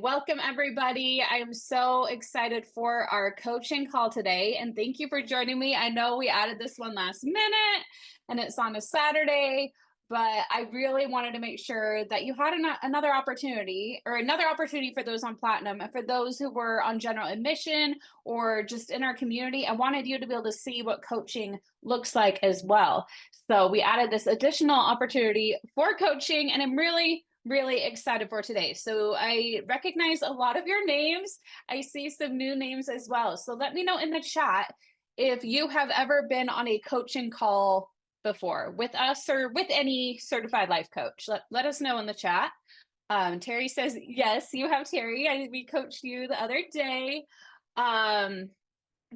Welcome, everybody. I'm so excited for our coaching call today, and thank you for joining me. I know we added this one last minute, and it's on a Saturday, but I really wanted to make sure that you had another opportunity, or another opportunity for those on Platinum, and for those who were on general admission or just in our community. I wanted you to be able to see what coaching looks like as well. So we added this additional opportunity for coaching, and I'm really excited for today. So I recognize a lot of your names. I see some new names as well. So let me know in the chat if you have ever been on a coaching call before with us or with any certified life coach. Let us know in the chat. Terry says, yes, you have Terry. We coached you the other day.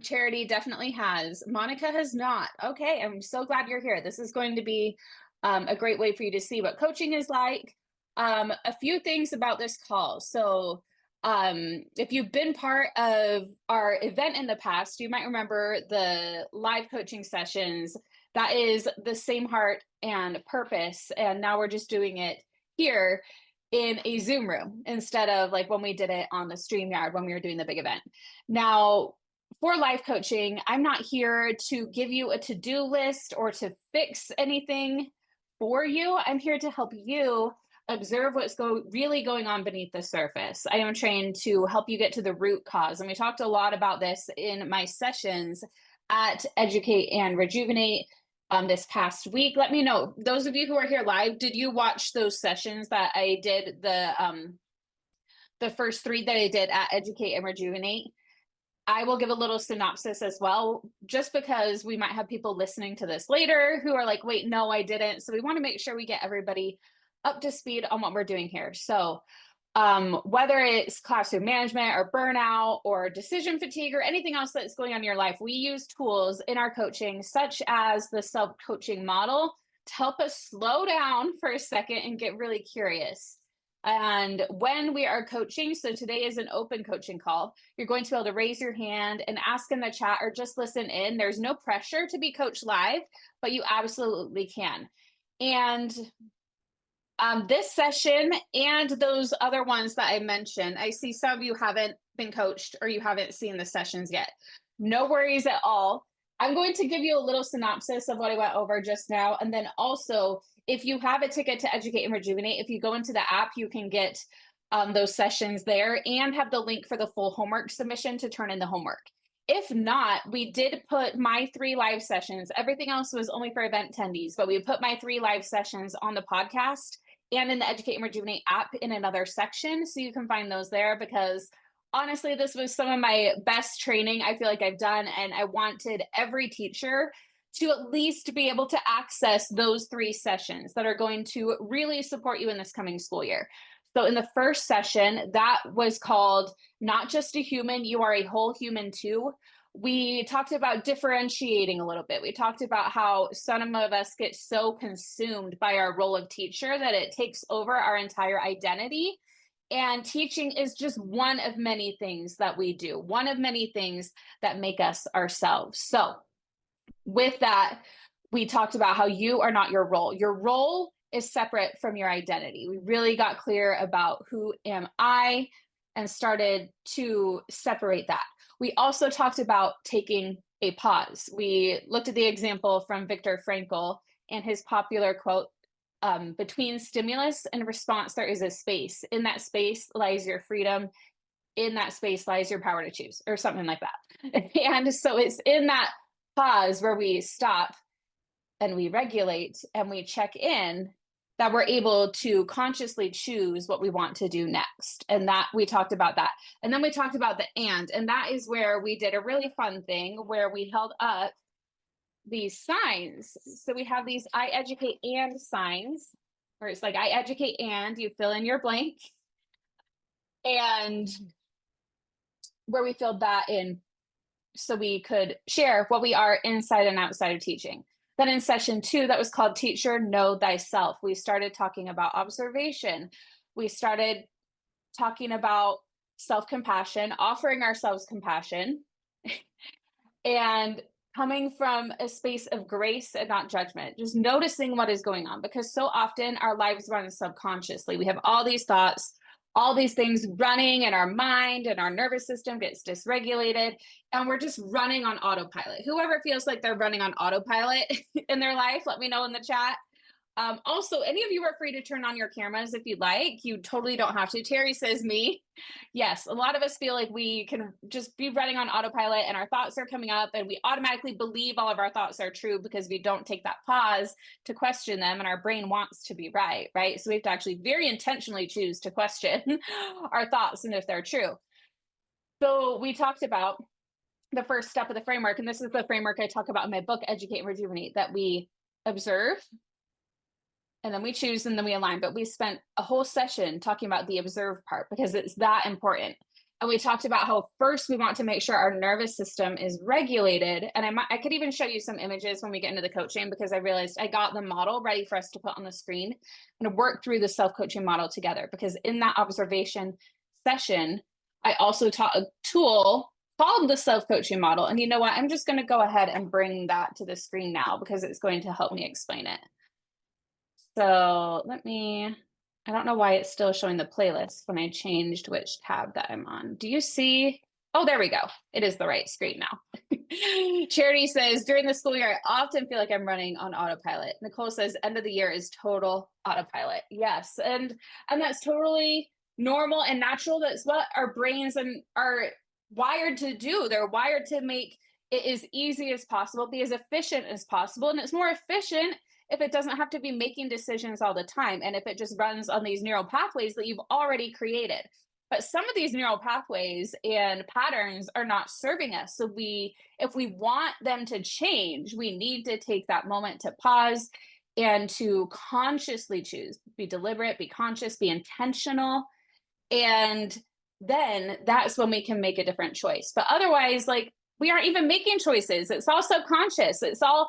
Charity definitely has. Monica has not. Okay, I'm so glad you're here. This is going to be a great way for you to see what coaching is like. A few things about this call. So if you've been part of our event in the past, you might remember the live coaching sessions. That is the same heart and purpose. And now we're just doing it here in a Zoom room instead of like when we did it on the StreamYard when we were doing the big event. Now, for life coaching, I'm not here to give you a to-do list or to fix anything for you. I'm here to help you observe what's really going on beneath the surface. I am trained to help you get to the root cause. And we talked a lot about this in my sessions at Educate and Rejuvenate this past week. Let me know, those of you who are here live, did you watch those sessions that I did, the first 3 that I did at Educate and Rejuvenate? I will give a little synopsis as well, just because we might have people listening to this later who are like, wait, no, I didn't. So we want to make sure we get everybody up to speed on what we're doing here. So whether it's classroom management or burnout or decision fatigue or anything else that's going on in your life, we use tools in our coaching, such as the self-coaching model, to help us slow down for a second and get really curious. And when we are coaching, so today is an open coaching call, you're going to be able to raise your hand and ask in the chat or just listen in. There's no pressure to be coached live, but you absolutely can. And this session and those other ones that I mentioned, I see some of you haven't been coached or you haven't seen the sessions yet. No worries at all. I'm going to give you a little synopsis of what I went over just now. And then also, if you have a ticket to Educate and Rejuvenate, if you go into the app, you can get those sessions there and have the link for the full homework submission to turn in the homework. If not, we did put my 3 live sessions. Everything else was only for event attendees, but we put my 3 live sessions on the podcast and in the Educate and Rejuvenate app in another section. So you can find those there, because honestly, this was some of my best training I feel like I've done. And I wanted every teacher to at least be able to access those 3 sessions that are going to really support you in this coming school year. So in the first session, that was called Not Just a Human, You Are a Whole Human Too. We talked about differentiating a little bit. We talked about how some of us get so consumed by our role of teacher that it takes over our entire identity. And teaching is just one of many things that we do, one of many things that make us ourselves. So with that, we talked about how you are not your role. Your role is separate from your identity. We really got clear about who am I and started to separate that. We also talked about taking a pause. We looked at the example from Viktor Frankl and his popular quote, between stimulus and response, there is a space. In that space lies your freedom. In that space lies your power to choose, or something like that. And so it's in that pause where we stop and we regulate and we check in that we're able to consciously choose what we want to do next. And that we talked about that. And then we talked about the and that is where we did a really fun thing where we held up these signs. So we have these I educate and signs, or it's like I educate and you fill in your blank. And where we filled that in so we could share what we are inside and outside of teaching. Then in session 2, that was called Teacher Know Thyself. We started talking about observation. We started talking about self-compassion, offering ourselves compassion, and coming from a space of grace and not judgment, just noticing what is going on, because so often our lives run subconsciously. We have all these thoughts, all these things running in our mind, and our nervous system gets dysregulated, and we're just running on autopilot. Whoever feels like they're running on autopilot in their life, let me know in the chat. Also, any of you are free to turn on your cameras if you'd like. You totally don't have to. Terry says me. Yes, a lot of us feel like we can just be running on autopilot and our thoughts are coming up and we automatically believe all of our thoughts are true because we don't take that pause to question them, and our brain wants to be right, right? So we have to actually very intentionally choose to question our thoughts and if they're true. So we talked about the first step of the framework, and this is the framework I talk about in my book, Educate and Rejuvenate, that we observe, and then we choose, and then we align. But we spent a whole session talking about the observe part because it's that important. And we talked about how first we want to make sure our nervous system is regulated. And I could even show you some images when we get into the coaching, because I realized I got the model ready for us to put on the screen and work through the self-coaching model together. Because in that observation session, I also taught a tool called the self-coaching model. And you know what? I'm just going to go ahead and bring that to the screen now because it's going to help me explain it. So I don't know why it's still showing the playlist when I changed which tab that I'm on. Do you see? Oh, there we go. It is the right screen now. Charity says, during the school year, I often feel like I'm running on autopilot. Nicole says, end of the year is total autopilot. Yes, and that's totally normal and natural. That's what our brains are wired to do. They're wired to make it as easy as possible, be as efficient as possible. And it's more efficient if it doesn't have to be making decisions all the time, and if it just runs on these neural pathways that you've already created. But some of these neural pathways and patterns are not serving us. So if we want them to change, we need to take that moment to pause and to consciously choose, be deliberate, be conscious, be intentional. And then that's when we can make a different choice. But otherwise, like, we aren't even making choices. It's all subconscious. It's all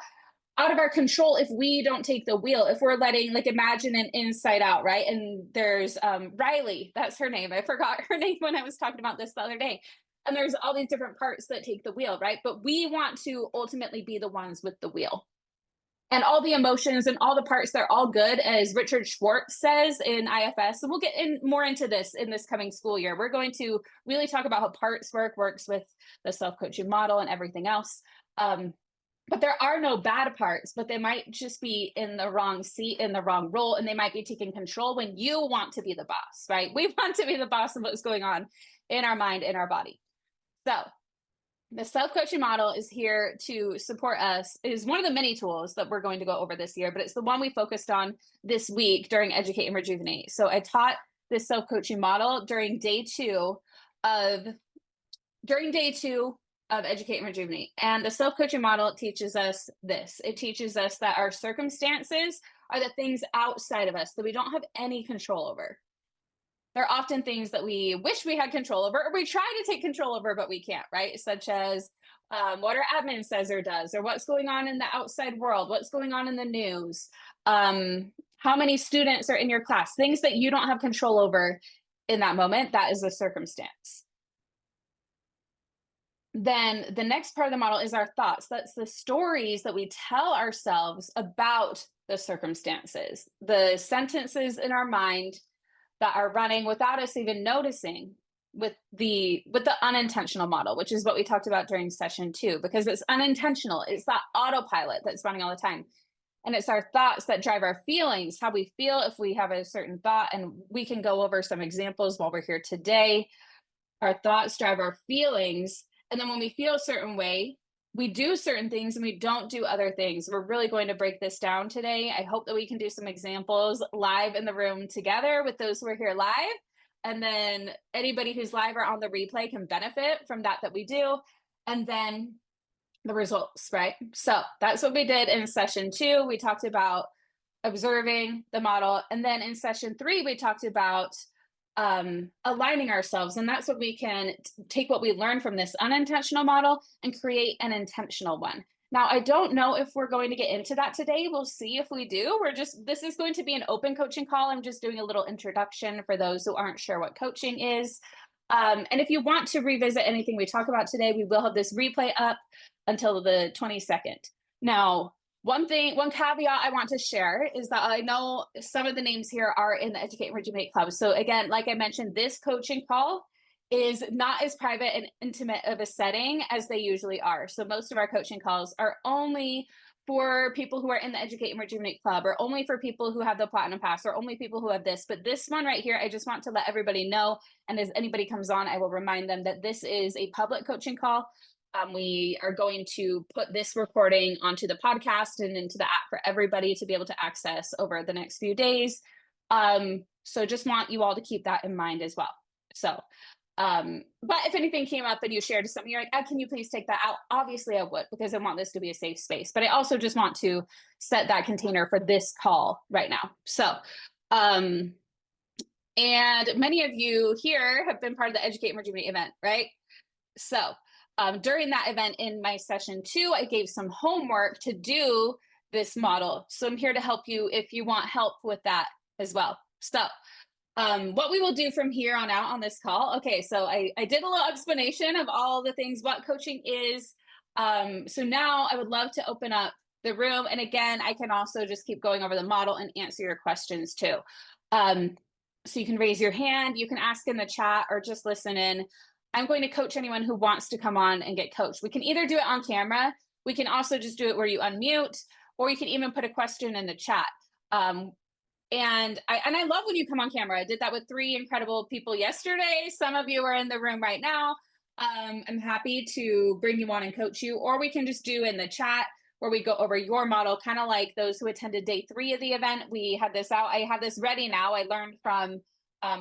out of our control if we don't take the wheel, if we're letting, like, imagine an Inside Out, right? And there's Riley, that's her name. I forgot her name when I was talking about this the other day. And there's all these different parts that take the wheel, right? But we want to ultimately be the ones with the wheel. And all the emotions and all the parts, they're all good, as Richard Schwartz says in IFS. And we'll get more into this in this coming school year. We're going to really talk about how parts works with the self-coaching model and everything else. But there are no bad parts, but they might just be in the wrong seat, in the wrong role, and they might be taking control when you want to be the boss, right? We want to be the boss of what's going on in our mind, in our body. So the self-coaching model is here to support us. It is one of the many tools that we're going to go over this year, but it's the one we focused on this week during Educate and Rejuvenate. So I taught this self-coaching model during day two of Educate and Rejuvenate. And the self-coaching model teaches us this. It teaches us that our circumstances are the things outside of us that we don't have any control over. They're often things that we wish we had control over, or we try to take control over, but we can't, right? Such as what our admin says or does, or what's going on in the outside world, what's going on in the news, how many students are in your class, things that you don't have control over in that moment. That is a circumstance. Then the next part of the model is our thoughts. That's the stories that we tell ourselves about the circumstances, the sentences in our mind that are running without us even noticing, with the unintentional model, which is what we talked about during session 2, because it's unintentional. It's that autopilot that's running all the time. And it's our thoughts that drive our feelings, how we feel if we have a certain thought. And we can go over some examples while we're here today. Our thoughts drive our feelings. And then when we feel a certain way, we do certain things and we don't do other things. We're really going to break this down today. I hope that we can do some examples live in the room together with those who are here live. And then anybody who's live or on the replay can benefit from that we do. And then the results, right? So that's what we did in session 2. We talked about observing the model. And then in session 3, we talked about aligning ourselves. And that's what we can take what we learned from this unintentional model and create an intentional one. Now, I don't know if we're going to get into that today. We'll see if we do. This is going to be an open coaching call. I'm just doing a little introduction for those who aren't sure what coaching is. And if you want to revisit anything we talk about today, we will have this replay up until the 22nd. Now, One caveat I want to share is that I know some of the names here are in the Educate and Rejuvenate Club. So again, like I mentioned, this coaching call is not as private and intimate of a setting as they usually are. So most of our coaching calls are only for people who are in the Educate and Rejuvenate Club, or only for people who have the Platinum Pass, or only people who have this. But this one right here, I just want to let everybody know. And as anybody comes on, I will remind them that this is a public coaching call. We are going to put this recording onto the podcast and into the app for everybody to be able to access over the next few days. So just want you all to keep that in mind as well. So, but if anything came up and you shared something, you're like, can you please take that out? Obviously I would, because I want this to be a safe space, but I also just want to set that container for this call right now. So, and many of you here have been part of the Educate and Rejuvenate event, right? So during that event in my session 2, I gave some homework to do this model. So I'm here to help you if you want help with that as well. So what we will do from here on out on this call. Okay, so I did a little explanation of all the things, what coaching is. So now I would love to open up the room. And again, I can also just keep going over the model and answer your questions too. So you can raise your hand, you can ask in the chat, or just listen in. I'm going to coach anyone who wants to come on and get coached. We can either do it on camera, we can also just do it where you unmute, or you can even put a question in the chat. And I love when you come on camera. I did that with 3 incredible people yesterday. Some of you are in the room right now. I'm happy to bring you on and coach you, or we can just do in the chat where we go over your model, kind of like those who attended day 3 of the event. We had this out. I have this ready now. I learned from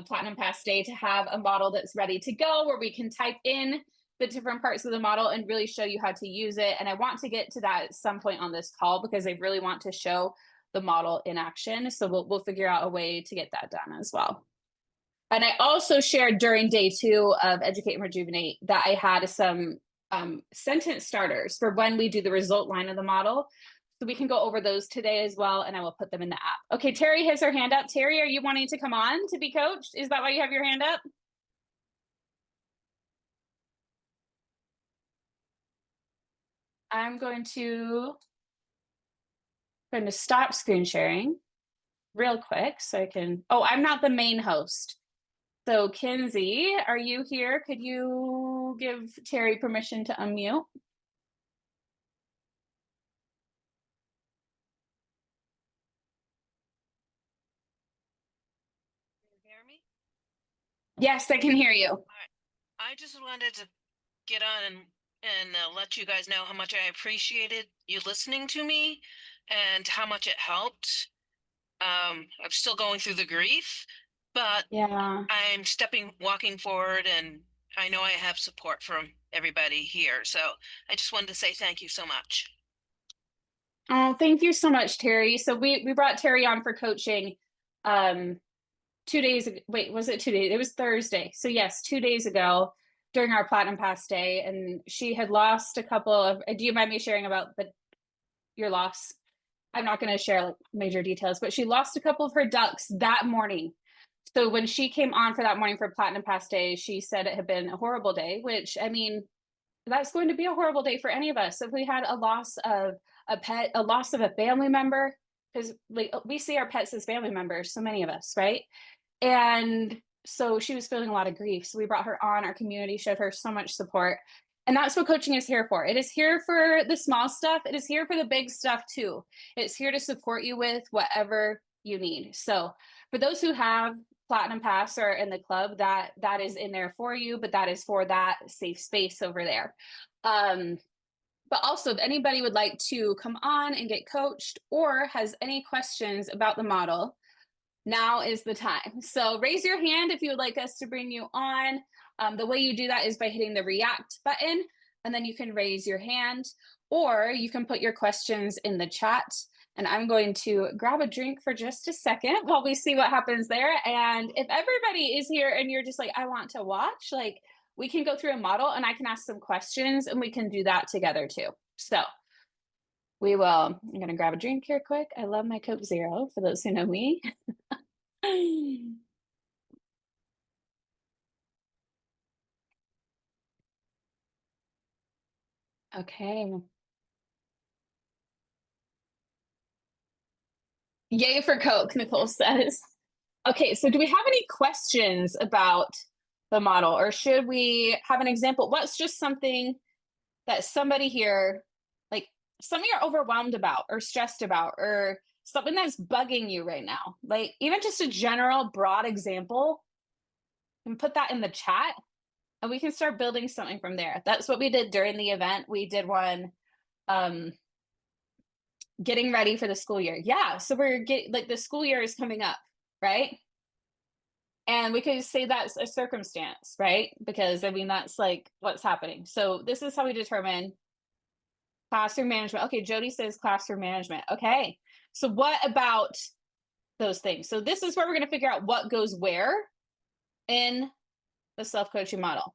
Platinum Pass Day to have a model that's ready to go, where we can type in the different parts of the model and really show you how to use it. And I want to get to that at some point on this call, because I really want to show the model in action. So we'll figure out a way to get that done as well. And I also shared during day 2 of Educate and Rejuvenate that I had some sentence starters for when we do the result line of the model. So we can go over those today as well, and I will put them in the app. Okay, Terry has her hand up. Terry, are you wanting to come on to be coached? Is that why you have your hand up? I'm going to stop screen sharing real quick so I can, I'm not the main host. So Kinsey, are you here? Could you give Terry permission to unmute? Can you hear me? Yes, I can hear you. All right. I just wanted to get on and let you guys know how much I appreciated you listening to me and how much it helped. I'm still going through the grief, but Yeah. I'm walking forward, and I know I have support from everybody here. So I just wanted to say thank you so much. Oh, thank you so much, Terry. So we brought Terry on for coaching 2 days ago. Wait, was it 2 days? It was Thursday. So yes, 2 days ago during our Platinum Pass Day, and she had lost a couple of, do you mind me sharing about your loss? I'm not going to share like major details, but she lost a couple of her ducks that morning. So when she came on for that morning for Platinum Pass Day, she said it had been a horrible day, which, I mean, that's going to be a horrible day for any of us. If we had a loss of a pet, a loss of a family member, because like, we see our pets as family members, so many of us, right? And so she was feeling a lot of grief. So we brought her on. Our community showed her so much support. And that's what coaching is here for. It is here for the small stuff. It is here for the big stuff too. It's here to support you with whatever you need. So for those who have Platinum Pass or in the club, that is in there for you, but that is for that safe space over there. But also, if anybody would like to come on and get coached or has any questions about the model, now is the time. So raise your hand if you would like us to bring you on. The way you do that is by hitting the react button, and then you can raise your hand, or you can put your questions in the chat. And I'm going to grab a drink for just a second while we see what happens there. And if everybody is here and you're just like, I want to watch, like, we can go through a model and I can ask some questions and we can do that together too. So we will, I'm going to grab a drink here quick. I love my Coke Zero for those who know me. Okay. Yay for Coke, Nicole says. Okay, so do we have any questions about the model, or should we have an example? What's just something that somebody here, like something you're overwhelmed about or stressed about, or something that's bugging you right now? Like even just a general broad example, and put that in the chat and we can start building something from there. That's what we did during the event. We did one um getting ready for the school year. Yeah, so we're getting like the school year is coming up, right? And we could say that's a circumstance, right? Because I mean, that's like what's happening. So this is how we determine classroom management. Okay, Jody says classroom management. Okay, so what about those things? So this is where we're going to figure out what goes where in the self-coaching model.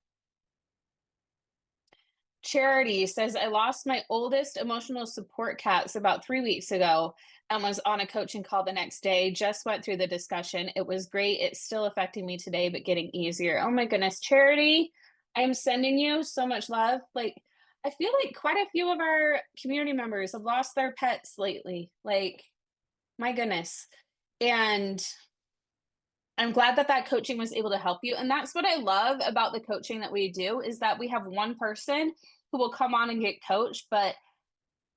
Charity says, I lost my oldest emotional support cats about 3 weeks ago and was on a coaching call the next day. Just went through the discussion. It was great. It's still affecting me today, but getting easier. Oh my goodness, Charity, I am sending you so much love. Like, I feel like quite a few of our community members have lost their pets lately. Like, my goodness. And I'm glad that that coaching was able to help you. And that's what I love about the coaching that we do is that we have one person who will come on and get coached, but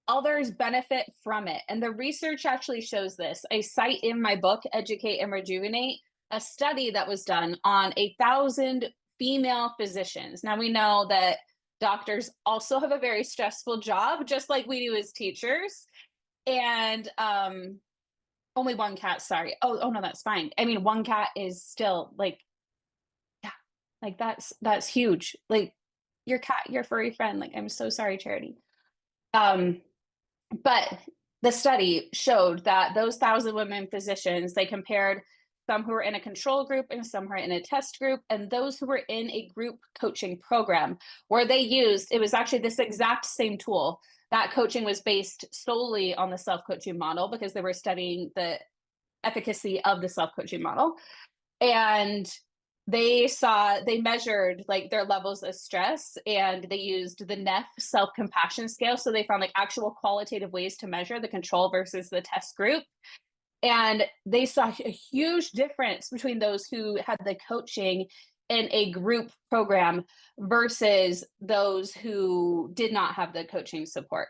others benefit from it. And the research actually shows this. I cite in my book, Educate and Rejuvenate, a study that was done on 1,000 female physicians. Now we know that doctors also have a very stressful job, just like we do as teachers. And only one cat, sorry. Oh no, that's fine. I mean, one cat is still like, yeah, like that's huge. Like your cat, your furry friend. Like, I'm so sorry, Charity. Um, but the study showed that those 1,000 women physicians, they compared some who were in a control group and some who were in a test group, and those who were in a group coaching program where they used, it was actually this exact same tool. That coaching was based solely on the self-coaching model because they were studying the efficacy of the self-coaching model. And they measured like their levels of stress and they used the NEF self-compassion scale. So they found like actual qualitative ways to measure the control versus the test group. And they saw a huge difference between those who had the coaching in a group program versus those who did not have the coaching support.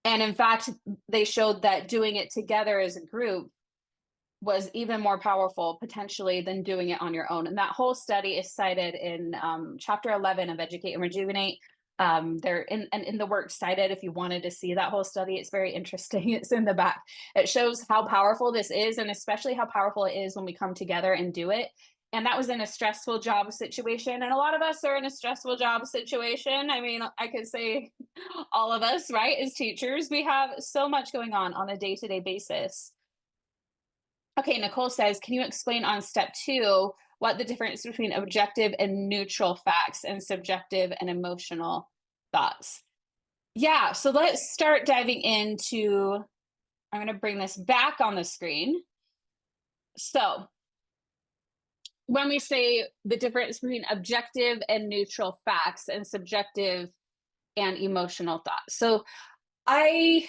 And in fact, they showed that doing it together as a group was even more powerful potentially than doing it on your own. And that whole study is cited in chapter 11 of Educate and Rejuvenate. They're in the work cited if you wanted to see that whole study. It's very interesting. It's in the back. It shows how powerful this is, and especially how powerful it is when we come together and do it. And that was in a stressful job situation. And a lot of us are in a stressful job situation. I mean, I could say all of us, right? As teachers, we have so much going on a day-to-day basis. Okay, Nicole says, can you explain on step 2 what the difference between objective and neutral facts and subjective and emotional thoughts? Yeah, so let's start diving into, I'm going to bring this back on the screen. So when we say the difference between objective and neutral facts and subjective and emotional thoughts. So I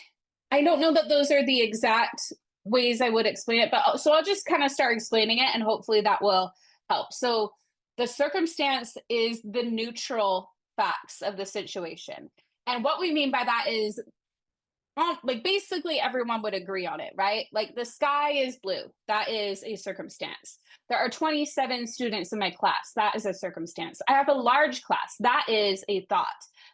don't know that those are the exact ways I would explain it, but so I'll just kind of start explaining it and hopefully that will help. So the circumstance is the neutral facts of the situation. And what we mean by that is like basically everyone would agree on it, right? Like the sky is blue. That is a circumstance. There are 27 students in my class. That is a circumstance. I have a large class. That is a thought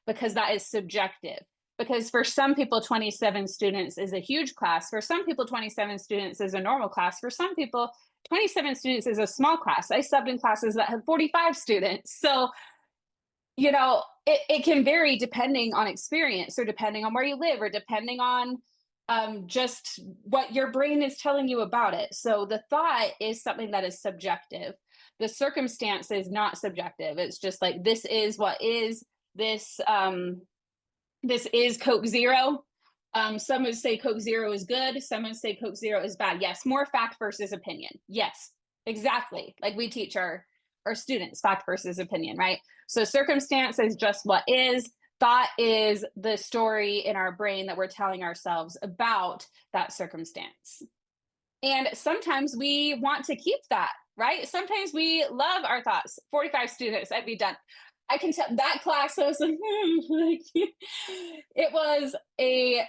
because that is subjective. Because for some people, 27 students is a huge class. For some people, 27 students is a normal class. For some people, 27 students is a small class. I subbed in classes that have 45 students. So you know, it can vary depending on experience or depending on where you live or depending on just what your brain is telling you about it. So the thought is something that is subjective. The circumstance is not subjective. It's just like this is what is this. This is Coke Zero. Some would say Coke Zero is good. Some would say Coke Zero is bad. Yes, more fact versus opinion. Yes, exactly. Like we teach our students, fact versus opinion, right? So circumstance is just what is. Thought is the story in our brain that we're telling ourselves about that circumstance. And sometimes we want to keep that, right? Sometimes we love our thoughts. 45 students, I'd be done. I can tell that class, I was like, like it was a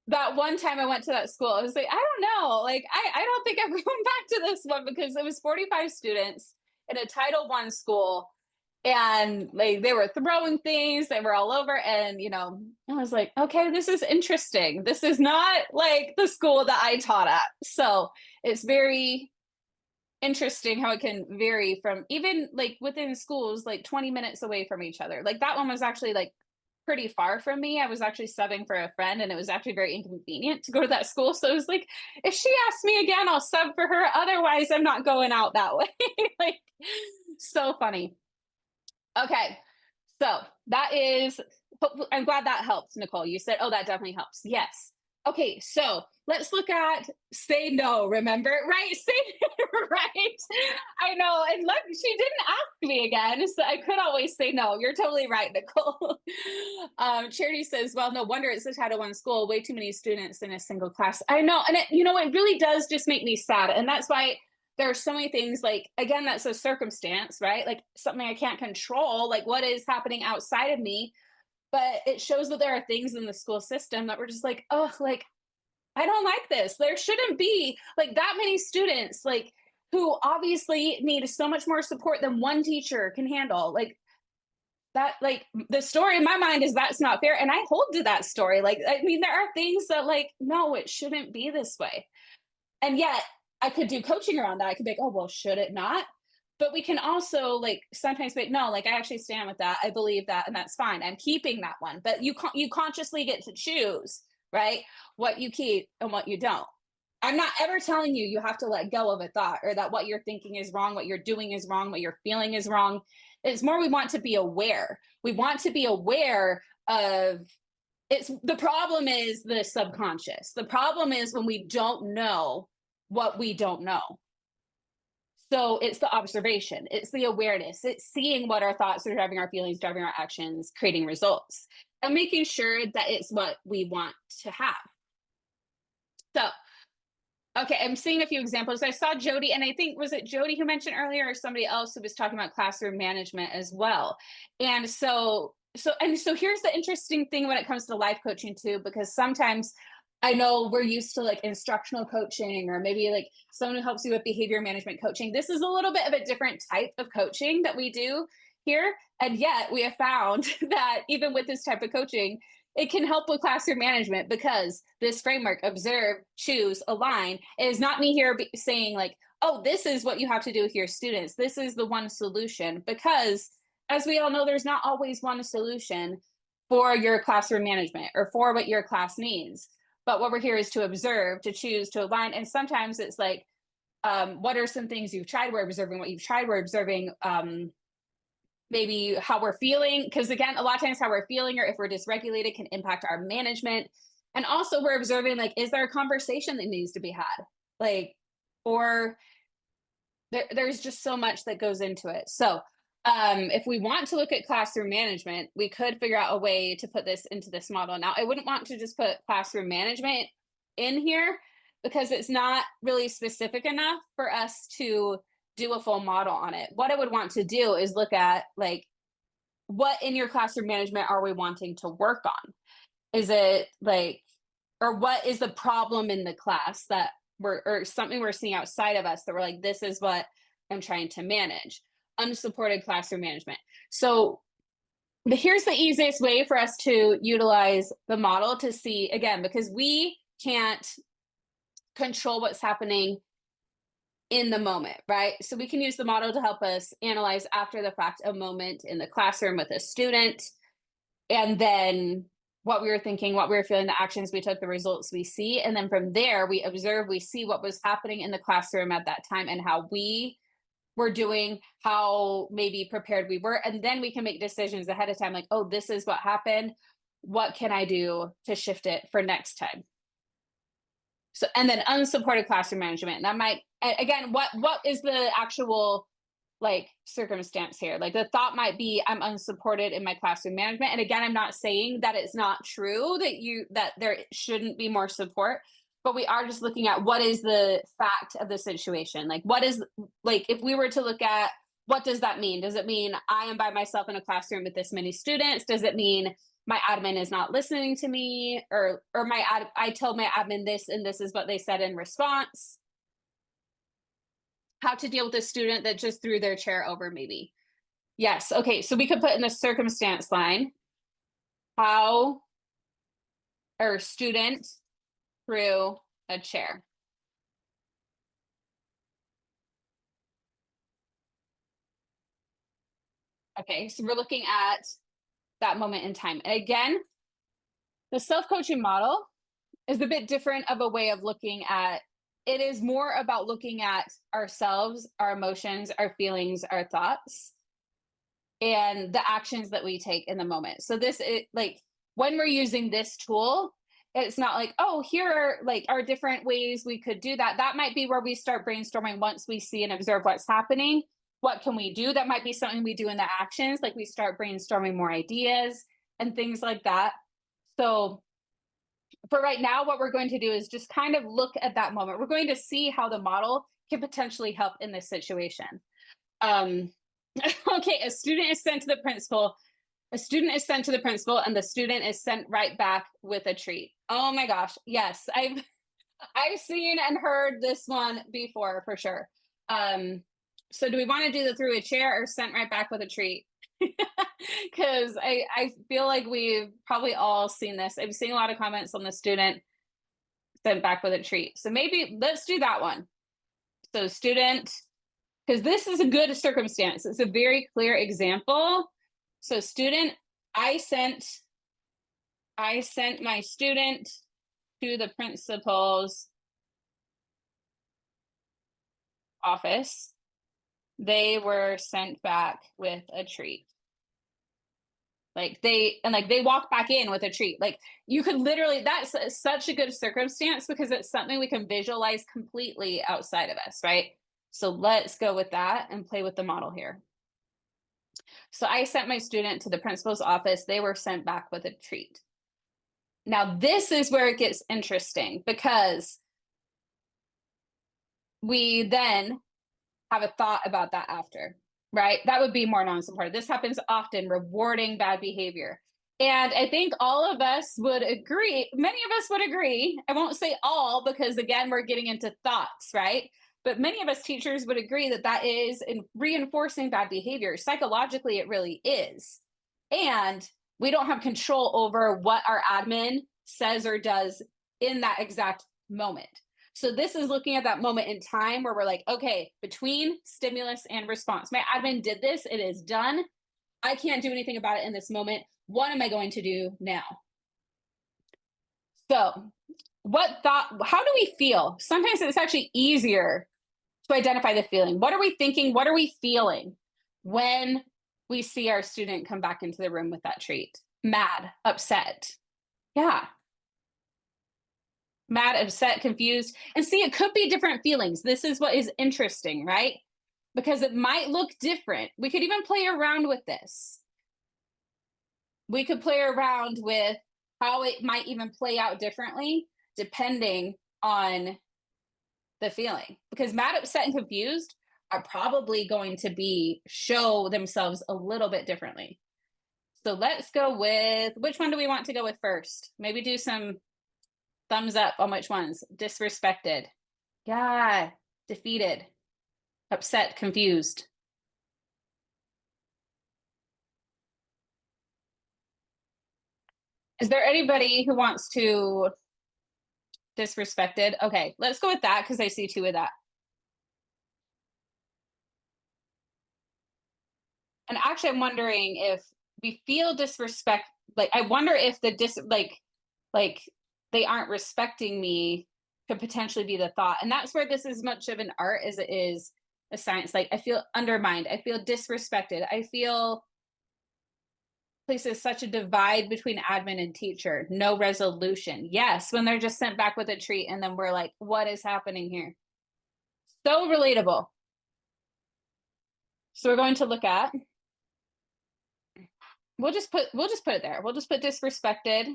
that one time I went to that school, I was like, I don't know. Like, I don't think I'm going back to this one because it was 45 students in a Title I school. And like they were throwing things, they were all over. And, I was like, okay, this is interesting. This is not like the school that I taught at. So it's very interesting how it can vary from even like within schools, like 20 minutes away from each other. Like that one was actually like pretty far from me. I was actually subbing for a friend and it was actually very inconvenient to go to that school. So it was like, if she asks me again, I'll sub for her. Otherwise, I'm not going out that way. Like, so funny. Okay. So that is, I'm glad that helps, Nicole. You said, oh, that definitely helps. Yes. Okay. So let's look at say no, remember? Right? Say right. I know. And look, she didn't ask me again. So I could always say no. You're totally right, Nicole. Charity says, well, no wonder it's a Title I school. Way too many students in a single class. I know. And it really does just make me sad. And that's why there are so many things like again that's a circumstance, right? Like something I can't control, like what is happening outside of me. But it shows that there are things in the school system that we're just like, oh, like I don't like this. There shouldn't be like that many students like who obviously need so much more support than one teacher can handle. Like that, like the story in my mind is that's not fair, and I hold to that story. Like I mean there are things that like no, it shouldn't be this way. And yet I could do coaching around that. I could be like, oh, well, should it not? But we can also like sometimes be like, no, like I actually stand with that. I believe that, and that's fine. I'm keeping that one. But you consciously get to choose, right? What you keep and what you don't. I'm not ever telling you you have to let go of a thought or that what you're thinking is wrong, what you're doing is wrong, what you're feeling is wrong. It's more we want to be aware. We want to be aware of it's the problem is the subconscious. The problem is when we don't know what we don't know. So it's the observation, it's the awareness, it's seeing what our thoughts are driving our feelings, driving our actions, creating results, and making sure that it's what we want to have. So, okay, I'm seeing a few examples. I saw Jody, and I think was it Jody who mentioned earlier, or somebody else who was talking about classroom management as well. And so here's the interesting thing when it comes to life coaching too, because sometimes I know we're used to like instructional coaching or maybe like someone who helps you with behavior management coaching. This is a little bit of a different type of coaching that we do here. And yet we have found that even with this type of coaching, it can help with classroom management because this framework observe, choose, align is not me here saying like, oh, this is what you have to do with your students. This is the one solution because as we all know, there's not always one solution for your classroom management or for what your class needs. But what we're here is to observe, to choose, to align. And sometimes it's like, what are some things you've tried? We're observing what you've tried. We're observing maybe how we're feeling. Because again, a lot of times how we're feeling or if we're dysregulated can impact our management. And also we're observing like, is there a conversation that needs to be had? Like, or there's just so much that goes into it. So if we want to look at classroom management, we could figure out a way to put this into this model. Now, I wouldn't want to just put classroom management in here because it's not really specific enough for us to do a full model on it. What I would want to do is look at like, what in your classroom management are we wanting to work on? Is it like, or what is the problem in the class that or something we're seeing outside of us that we're like, this is what I'm trying to manage? Unsupported classroom management. So here's the easiest way for us to utilize the model to see again, because we can't control what's happening in the moment, right? So we can use the model to help us analyze after the fact a moment in the classroom with a student, and then what we were thinking, what we were feeling, the actions we took, the results we see. And then from there, we observe, we see what was happening in the classroom at that time and how we were doing, how maybe prepared we were. And then we can make decisions ahead of time like, oh, this is what happened. What can I do to shift it for next time? So, and then unsupported classroom management. That might, again, what is the actual like circumstance here? Like the thought might be I'm unsupported in my classroom management. And again, I'm not saying that it's not true that there shouldn't be more support, but we are just looking at what is the fact of the situation. Like, what is, like, if we were to look at what does that mean? Does it mean I am by myself in a classroom with this many students? Does it mean my admin is not listening to me, or I told my admin this and this is what they said in response? How to deal with a student that just threw their chair over, maybe. Yes. Okay. So we could put in the circumstance line how or student threw a chair. Okay. So we're looking at that moment in time. And again, the self coaching model is a bit different of a way of looking at it. Is more about looking at ourselves, our emotions, our feelings, our thoughts, and the actions that we take in the moment. So this is like when we're using this tool, it's not like, oh, here are like our different ways we could do that. That might be where we start brainstorming once we see and observe what's happening. What can we do? That might be something we do in the actions, like we start brainstorming more ideas and things like that. So for right now, what we're going to do is just kind of look at that moment. We're going to see how the model can potentially help in this situation. Um, okay, a student is sent to the principal. A student is sent to the principal, and the student is sent right back with a treat. Oh my gosh, yes, I've seen and heard this one before for sure. Um, so do we want to do the through a chair or sent right back with a treat? Because I feel like we've probably all seen this. I've seen a lot of comments on the student sent back with a treat. So maybe let's do that one. So student, because this is a good circumstance. It's a very clear example. So student, I sent my student to the principal's office. They were sent back with a treat. Like they walk back in with a treat. Like you could literally, that's such a good circumstance because it's something we can visualize completely outside of us, right? So let's go with that and play with the model here. So I sent my student to the principal's office. They were sent back with a treat. Now, this is where it gets interesting because we then have a thought about that after, right? That would be more non-supportive. This happens often, rewarding bad behavior. And I think all of us would agree, many of us would agree. I won't say all because, again, we're getting into thoughts, right? But many of us teachers would agree that that is in reinforcing bad behavior. Psychologically, it really is. And we don't have control over what our admin says or does in that exact moment. So this is looking at that moment in time where we're like, okay, between stimulus and response, my admin did this, it is done. I can't do anything about it in this moment. What am I going to do now? So, how do we feel? Sometimes it's actually easier to identify the feeling. What are we thinking? What are we feeling when we see our student come back into the room with that treat? Mad, upset. Yeah, mad, upset, confused. And see, it could be different feelings. This is what is interesting, right? Because it might look different. We could even play around with this. We could play around with how it might even play out differently depending on the feeling. Because mad, upset, and confused are probably going to be show themselves a little bit differently. So let's go with which one do we want to go with first? Maybe do some thumbs up on which ones. Disrespected. Yeah. Defeated. Upset. Confused. Is there anybody who wants to disrespected? Okay, let's go with that because I see two of that. And actually, I'm wondering if we feel disrespect. Like, I wonder if the like they aren't respecting me could potentially be the thought. And that's where this is much of an art as it is a science. Like, I feel undermined. I feel disrespected. I feel places such a divide between admin and teacher. No resolution. Yes, when they're just sent back with a treat, and then we're like, what is happening here? So relatable. So we're going to look at. We'll just put it there. We'll just put disrespected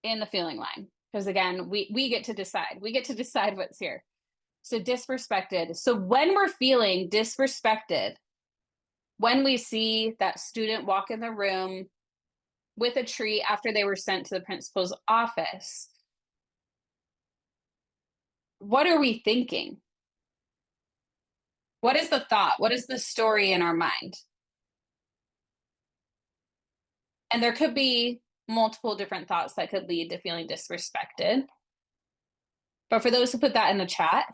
in the feeling line. Because again, we get to decide. We get to decide what's here. So disrespected. So when we're feeling disrespected, when we see that student walk in the room with a treat after they were sent to the principal's office, what are we thinking? What is the thought? What is the story in our mind? And there could be multiple different thoughts that could lead to feeling disrespected. But for those who put that in the chat,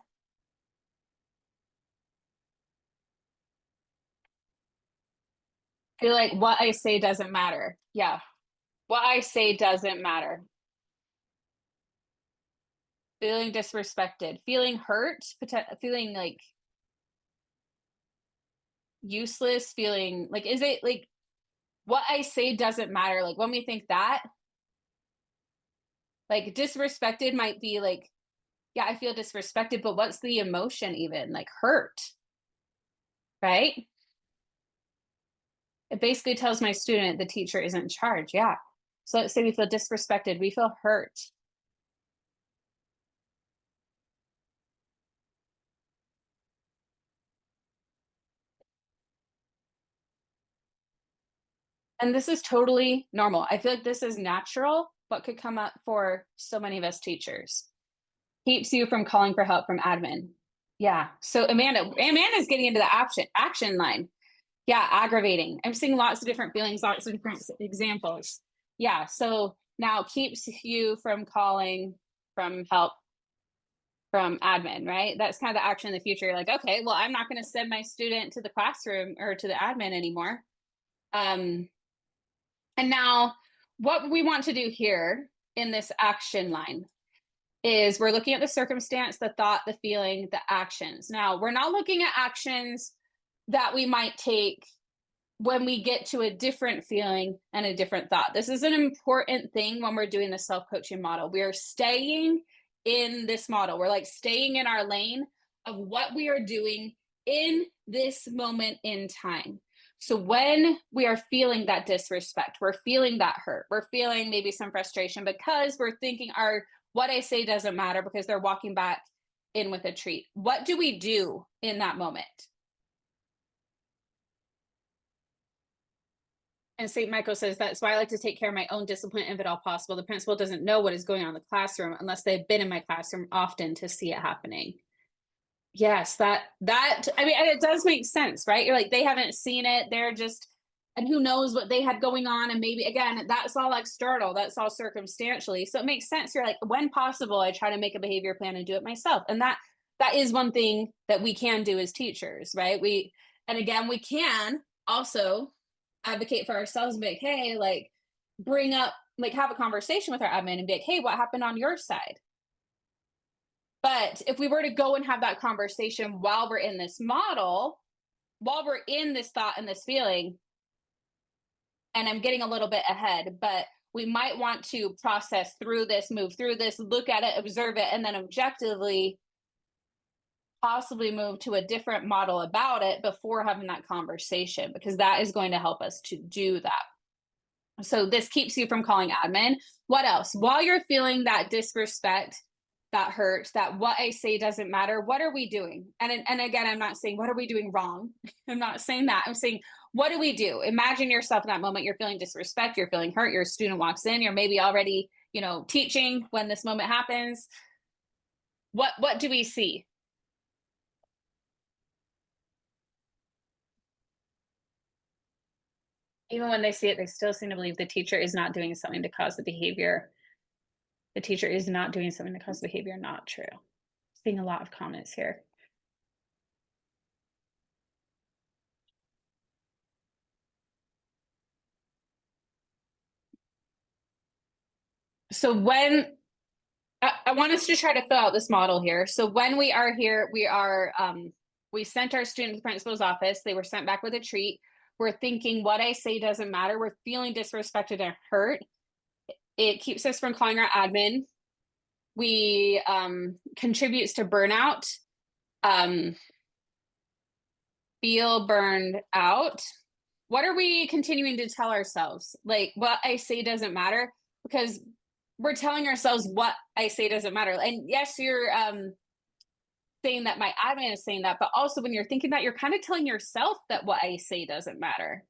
feel like what I say doesn't matter. Yeah. What I say doesn't matter. Feeling disrespected, feeling hurt, feeling like useless, feeling like, is it like what I say doesn't matter? Like when we think that, like disrespected might be like, yeah, I feel disrespected, but what's the emotion even? Like hurt, right? It basically tells my student the teacher isn't in charge. Yeah. So let's say we feel disrespected, we feel hurt. And this is totally normal. I feel like this is natural, but could come up for so many of us teachers. Keeps you from calling for help from admin. Yeah. So Amanda's getting into the action line. Yeah, aggravating. I'm seeing lots of different feelings, lots of different examples. Yeah. So now keeps you from calling from help from admin, right? That's kind of the action in the future. You're like, okay, well, I'm not going to send my student to the classroom or to the admin anymore. And now what we want to do here in this action line is we're looking at the circumstance, the thought, the feeling, the actions. Now, we're not looking at actions that we might take when we get to a different feeling and a different thought. This is an important thing when we're doing the self-coaching model. We are staying in this model. We're like staying in our lane of what we are doing in this moment in time. So when we are feeling that disrespect, we're feeling that hurt, we're feeling maybe some frustration because we're thinking our what I say doesn't matter because they're walking back in with a treat. What do we do in that moment? And St. Michael says, that's why I like to take care of my own discipline if at all possible. The principal doesn't know what is going on in the classroom unless they've been in my classroom often to see it happening. Yes, I mean, and it does make sense, right? You're like, they haven't seen it. They're just, and who knows what they had going on. And maybe again, that's all external, that's all circumstantially. So it makes sense. You're like, when possible, I try to make a behavior plan and do it myself. And that is one thing that we can do as teachers, right? And again, we can also advocate for ourselves and be like, hey, like bring up, like have a conversation with our admin and be like, hey, what happened on your side? But if we were to go and have that conversation while we're in this model, while we're in this thought and this feeling, and I'm getting a little bit ahead, but we might want to process through this, move through this, look at it, observe it, and then objectively possibly move to a different model about it before having that conversation, because that is going to help us to do that. So this keeps you from calling admin. What else? While you're feeling that disrespect, that hurt, that what I say doesn't matter, what are we doing? And again, I'm not saying what are we doing wrong? I'm not saying that. I'm saying what do we do? Imagine yourself in that moment. You're feeling disrespect, you're feeling hurt, your student walks in, you're maybe already, teaching when this moment happens. What do we see? Even when they see it, they still seem to believe the teacher is not doing something to cause the behavior. The teacher is not doing something to cause the behavior. Not true. Seeing a lot of comments here. So when I want us to try to fill out this model here. So when we are here, we sent our student to the principal's office. They were sent back with a treat. We're thinking what I say doesn't matter. We're feeling disrespected and hurt. It keeps us from calling our admin. We contributes to burnout. Feel burned out. What are we continuing to tell ourselves? Like what I say doesn't matter, because we're telling ourselves what I say doesn't matter. And yes, you're saying that my admin is saying that, but also when you're thinking that, you're kind of telling yourself that what I say doesn't matter.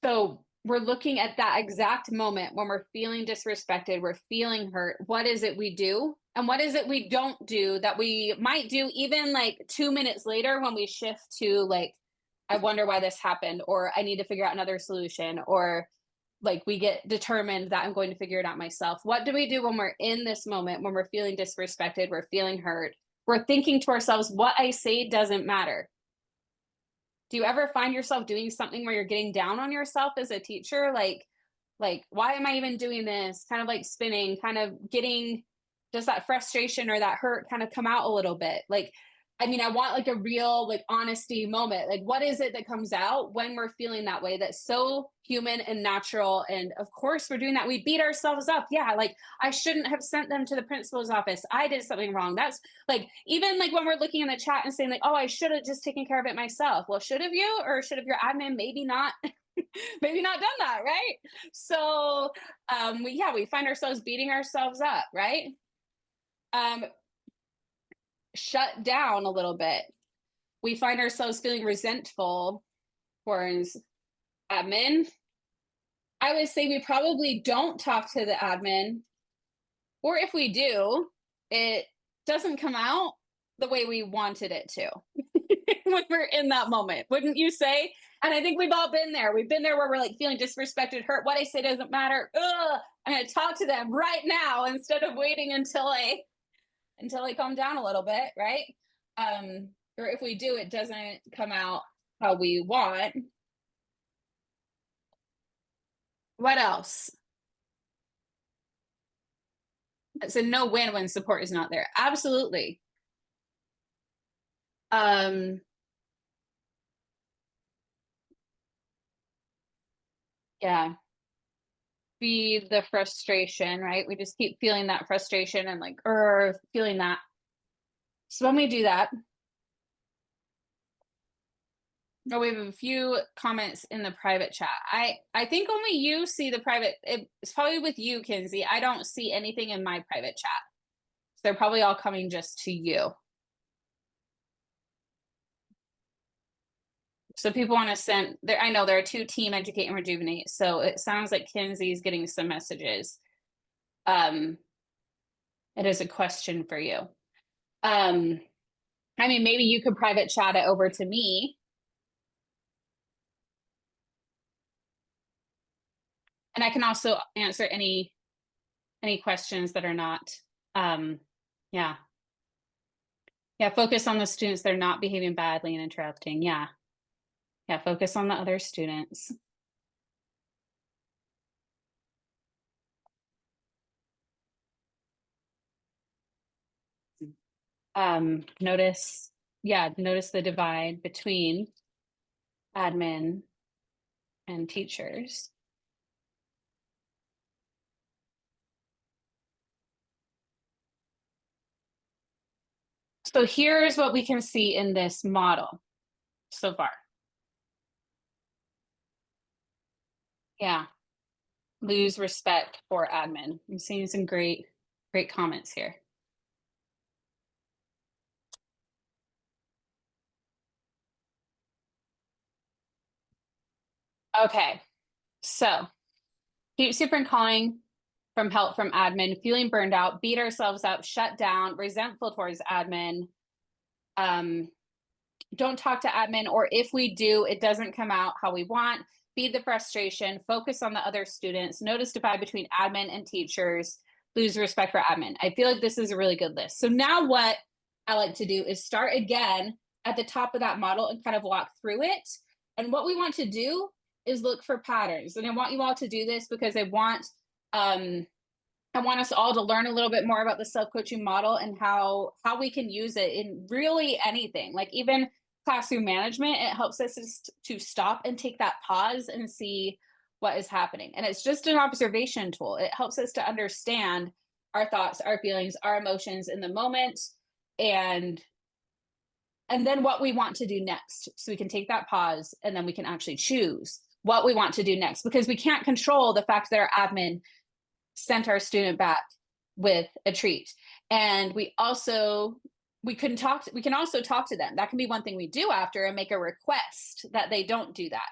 So we're looking at that exact moment when we're feeling disrespected, we're feeling hurt. What is it we do? And what is it we don't do that we might do even like 2 minutes later when we shift to like, I wonder why this happened, or I need to figure out another solution, or like we get determined that I'm going to figure it out myself. What do we do when we're in this moment, when we're feeling disrespected, we're feeling hurt? We're thinking to ourselves, what I say doesn't matter. Do you ever find yourself doing something where you're getting down on yourself as a teacher? Like, why am I even doing this? Kind of like spinning, kind of getting, does that frustration or that hurt kind of come out a little bit? Like, I mean, I want like a real, like, honesty moment. Like, what is it that comes out when we're feeling that way that's so human and natural? And of course, we're doing that. We beat ourselves up. Yeah. Like, I shouldn't have sent them to the principal's office. I did something wrong. That's like, even like when we're looking in the chat and saying, like, oh, I should have just taken care of it myself. Well, should have you, or should have your admin maybe not? Maybe not done that, right? So we find ourselves beating ourselves up, right? um Shut down a little bit. We find ourselves feeling resentful towards admin. I would say we probably don't talk to the admin, or if we do, it doesn't come out the way we wanted it to. When we're in that moment, wouldn't you say? And I think we've all been there. We've been there where we're like feeling disrespected, hurt. What I say doesn't matter. Ugh, I'm going to talk to them right now instead of waiting until I calm down a little bit, right? Or if we do, it doesn't come out how we want. What else? It's a no win when support is not there. Absolutely. Um, yeah. Feed the frustration, right? We just keep feeling that frustration and like, or feeling that. So when we do that, oh, we have a few comments in the private chat. I think only you see the private. It's probably with you, Kinsey. I don't see anything in my private chat. So they're probably all coming just to you. So people want to send there. I know there are two, team educate and rejuvenate. So it sounds like Kinsey's getting some messages. It is a question for you. I mean, maybe you could private chat it over to me. And I can also answer any questions that are not, yeah. Yeah, focus on the students that are not behaving badly and interrupting. Yeah. Yeah, focus on the other students. Notice the divide between admin and teachers. So here's what we can see in this model so far. Yeah, lose respect for admin. I'm seeing some great comments here. Okay, so keep super and calling from help from admin, feeling burned out, beat ourselves up, shut down, resentful towards admin. Don't talk to admin, or if we do, it doesn't come out how we want. Feed the frustration, focus on the other students, notice divide between admin and teachers, lose respect for admin. I feel like this is a really good list. So now what I like to do is start again at the top of that model and kind of walk through it. And what we want to do is look for patterns. And I want you all to do this because I want us all to learn a little bit more about the self-coaching model and how we can use it in really anything, like even classroom management. It helps us to stop and take that pause and see what is happening. And it's just an observation tool. It helps us to understand our thoughts, our feelings, our emotions in the moment, and then what we want to do next. So we can take that pause and then we can actually choose what we want to do next, because we can't control the fact that our admin sent our student back with a treat. And we also we can also talk to them. That can be one thing we do after, and make a request that they don't do that.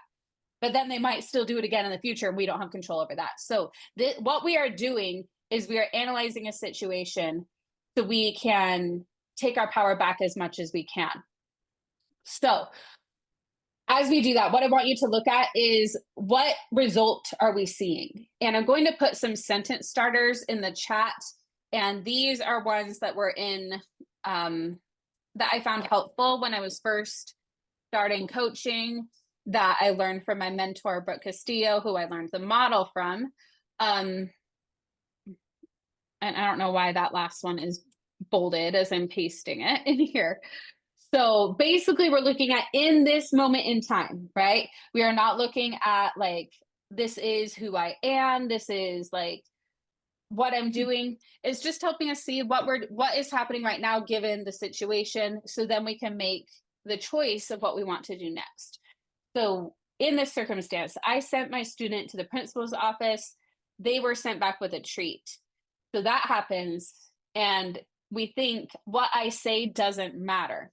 But then they might still do it again in the future, and we don't have control over that. So what we are doing is we are analyzing a situation so we can take our power back as much as we can. So as we do that, what I want you to look at is, what result are we seeing? And I'm going to put some sentence starters in the chat. And these are ones that were in, that I found helpful when I was first starting coaching, that I learned from my mentor, Brooke Castillo, who I learned the model from. And I don't know why that last one is bolded as I'm pasting it in here. So basically, we're looking at in this moment in time, right? We are not looking at like, this is who I am, this is like what I'm doing. It's just helping us see what is happening right now given the situation, so then we can make the choice of what we want to do next. So in this circumstance, I sent my student to the principal's office. They were sent back with a treat. So that happens, and we think what I say doesn't matter.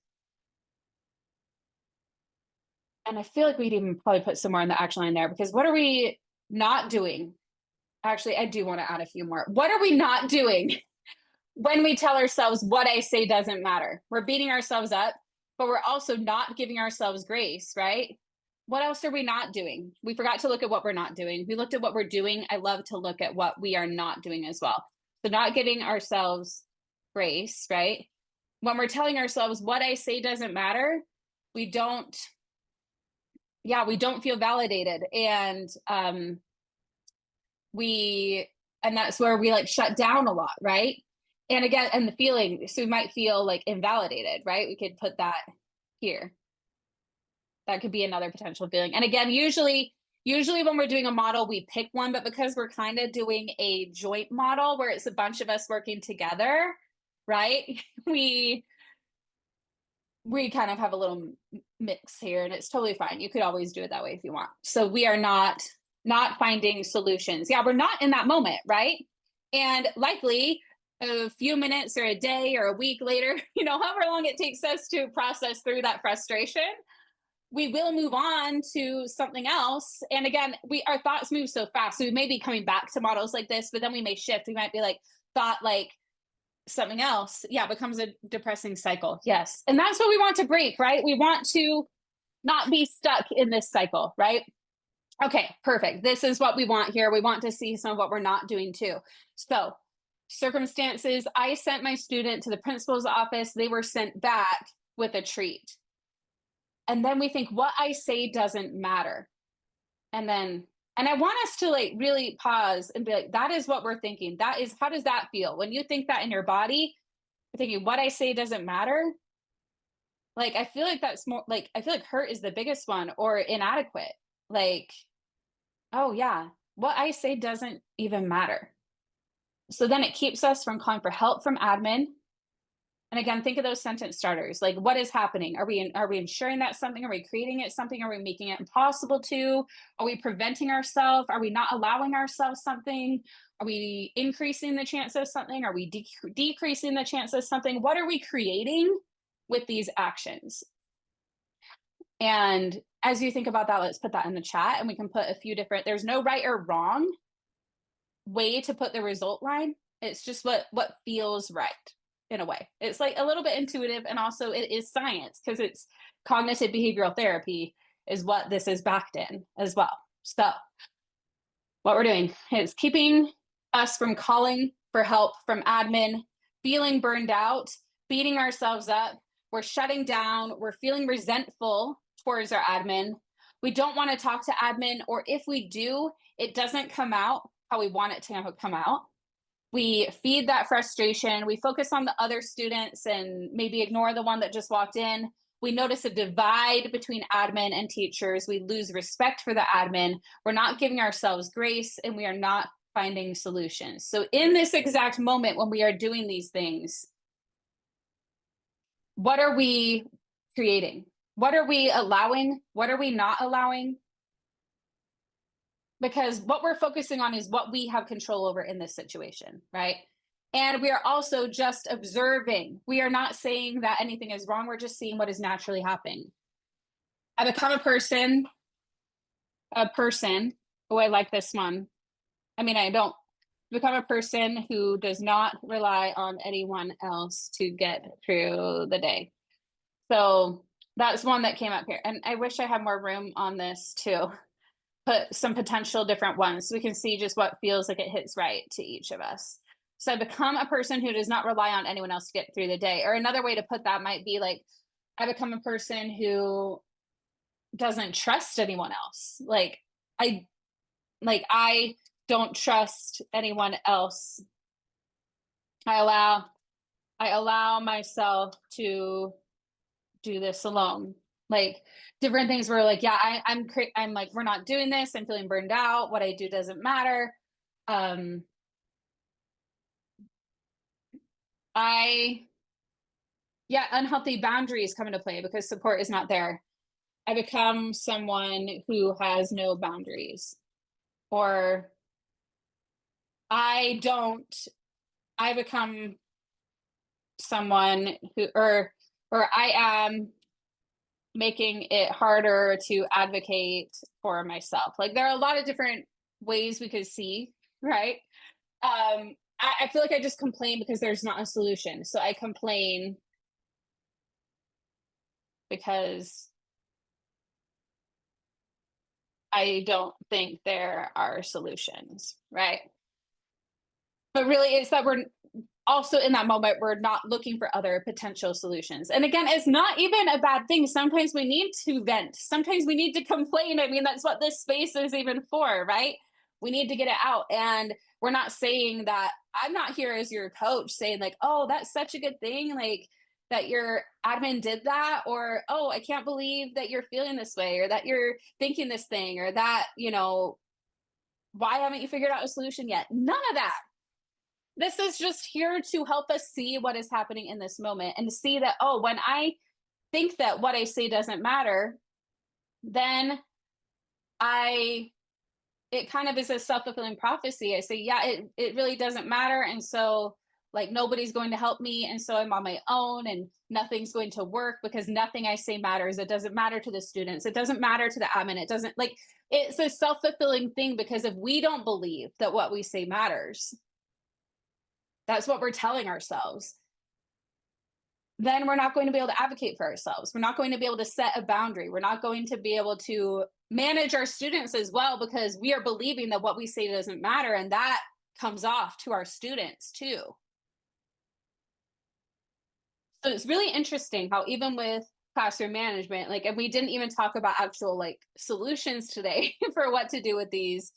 And I feel like we'd even probably put some more in the action line there, because what are we not doing? Actually, I do want to add a few more. What are we not doing when we tell ourselves what I say doesn't matter? We're beating ourselves up, but we're also not giving ourselves grace, right? What else are we not doing? We forgot to look at what we're not doing. We looked at what we're doing. I love to look at what we are not doing as well. So not giving ourselves grace, right? When we're telling ourselves what I say doesn't matter, we don't feel validated. And and that's where we like shut down a lot, right? And again, and the feeling, so we might feel like invalidated, right? We could put that here. That could be another potential feeling. And again, usually when we're doing a model, we pick one, but because we're kind of doing a joint model where it's a bunch of us working together, right? We kind of have a little mix here, and it's totally fine. You could always do it that way if you want. So we are not finding solutions. Yeah, we're not in that moment, right? And likely a few minutes or a day or a week later, however long it takes us to process through that frustration, we will move on to something else. And again, our thoughts move so fast. So we may be coming back to models like this, but then we may shift. We might be like, thought like something else, becomes a depressing cycle. Yes. And that's what we want to break, right? We want to not be stuck in this cycle, right? Okay, perfect. This is what we want here. We want to see some of what we're not doing too. So circumstances, I sent my student to the principal's office. They were sent back with a treat. And then we think what I say doesn't matter. And I want us to like really pause and be like, that is what we're thinking. How does that feel? When you think that in your body, you're thinking what I say doesn't matter. Like, I feel like that's more like, I feel like hurt is the biggest one, or inadequate. Like, oh yeah, what I say doesn't even matter. So then it keeps us from calling for help from admin. And again, think of those sentence starters. Like, what is happening? Are we ensuring that something? Are we creating it something? Are we making it impossible to? Are we preventing ourselves? Are we not allowing ourselves something? Are we increasing the chance of something? Are we decreasing the chance of something? What are we creating with these actions? And as you think about that, let's put that in the chat, and we can put a few different, there's no right or wrong way to put the result line. It's just what feels right. In a way, it's like a little bit intuitive, and also it is science, because it's cognitive behavioral therapy is what this is backed in as well. So what we're doing is keeping us from calling for help from admin, feeling burned out, beating ourselves up. We're shutting down. We're feeling resentful towards our admin. We don't want to talk to admin, or if we do, it doesn't come out how we want it to come out. We feed that frustration. We focus on the other students and maybe ignore the one that just walked in. We notice a divide between admin and teachers. We lose respect for the admin. We're not giving ourselves grace, and we are not finding solutions. So in this exact moment when we are doing these things, what are we creating? What are we allowing? What are we not allowing? because what we're focusing on is what we have control over in this situation, right? And we are also just observing. We are not saying that anything is wrong. We're just seeing what is naturally happening. I become a person. Oh, I like this one. I mean, I don't become a person who does not rely on anyone else to get through the day. So that's one that came up here. And I wish I had more room on this too. Put some potential different ones so we can see just what feels like it hits right to each of us. So I become a person who does not rely on anyone else to get through the day. Or another way to put that might be like, I become a person who doesn't trust anyone else. I I don't trust anyone else. I allow myself to do this alone. Like different things where like, yeah, I'm like, we're not doing this. I'm feeling burned out. What I do doesn't matter. Um, I Yeah, unhealthy boundaries come into play because support is not there. I become someone who has no boundaries, or I don't. I become someone who, or I am making it harder to advocate for myself. Like there are a lot of different ways we could see, right? I feel like I just complain because there's not a solution. So I complain because I don't think there are solutions, right? But really, it's that we're also in that moment, we're not looking for other potential solutions. And again, it's not even a bad thing. Sometimes we need to vent, sometimes we need to complain. I mean, that's what this space is even for, right? We need to get it out. And we're not saying that. I'm not here as your coach saying, like, oh, that's such a good thing. Like, that your admin did that, or oh, I can't believe that you're feeling this way, or that you're thinking this thing, or that, why haven't you figured out a solution yet? None of that. This is just here to help us see what is happening in this moment and to see that, oh, when I think that what I say doesn't matter, then I it kind of is a self-fulfilling prophecy. I say, yeah, it really doesn't matter. And so like nobody's going to help me. And so I'm on my own and nothing's going to work because nothing I say matters. It doesn't matter to the students. It doesn't matter to the admin. It doesn't like it's a self-fulfilling thing because if we don't believe that what we say matters, that's what we're telling ourselves, then we're not going to be able to advocate for ourselves. We're not going to be able to set a boundary. We're not going to be able to manage our students as well because we are believing that what we say doesn't matter. And that comes off to our students too. So it's really interesting how, even with classroom management, like, and we didn't even talk about actual like solutions today for what to do with these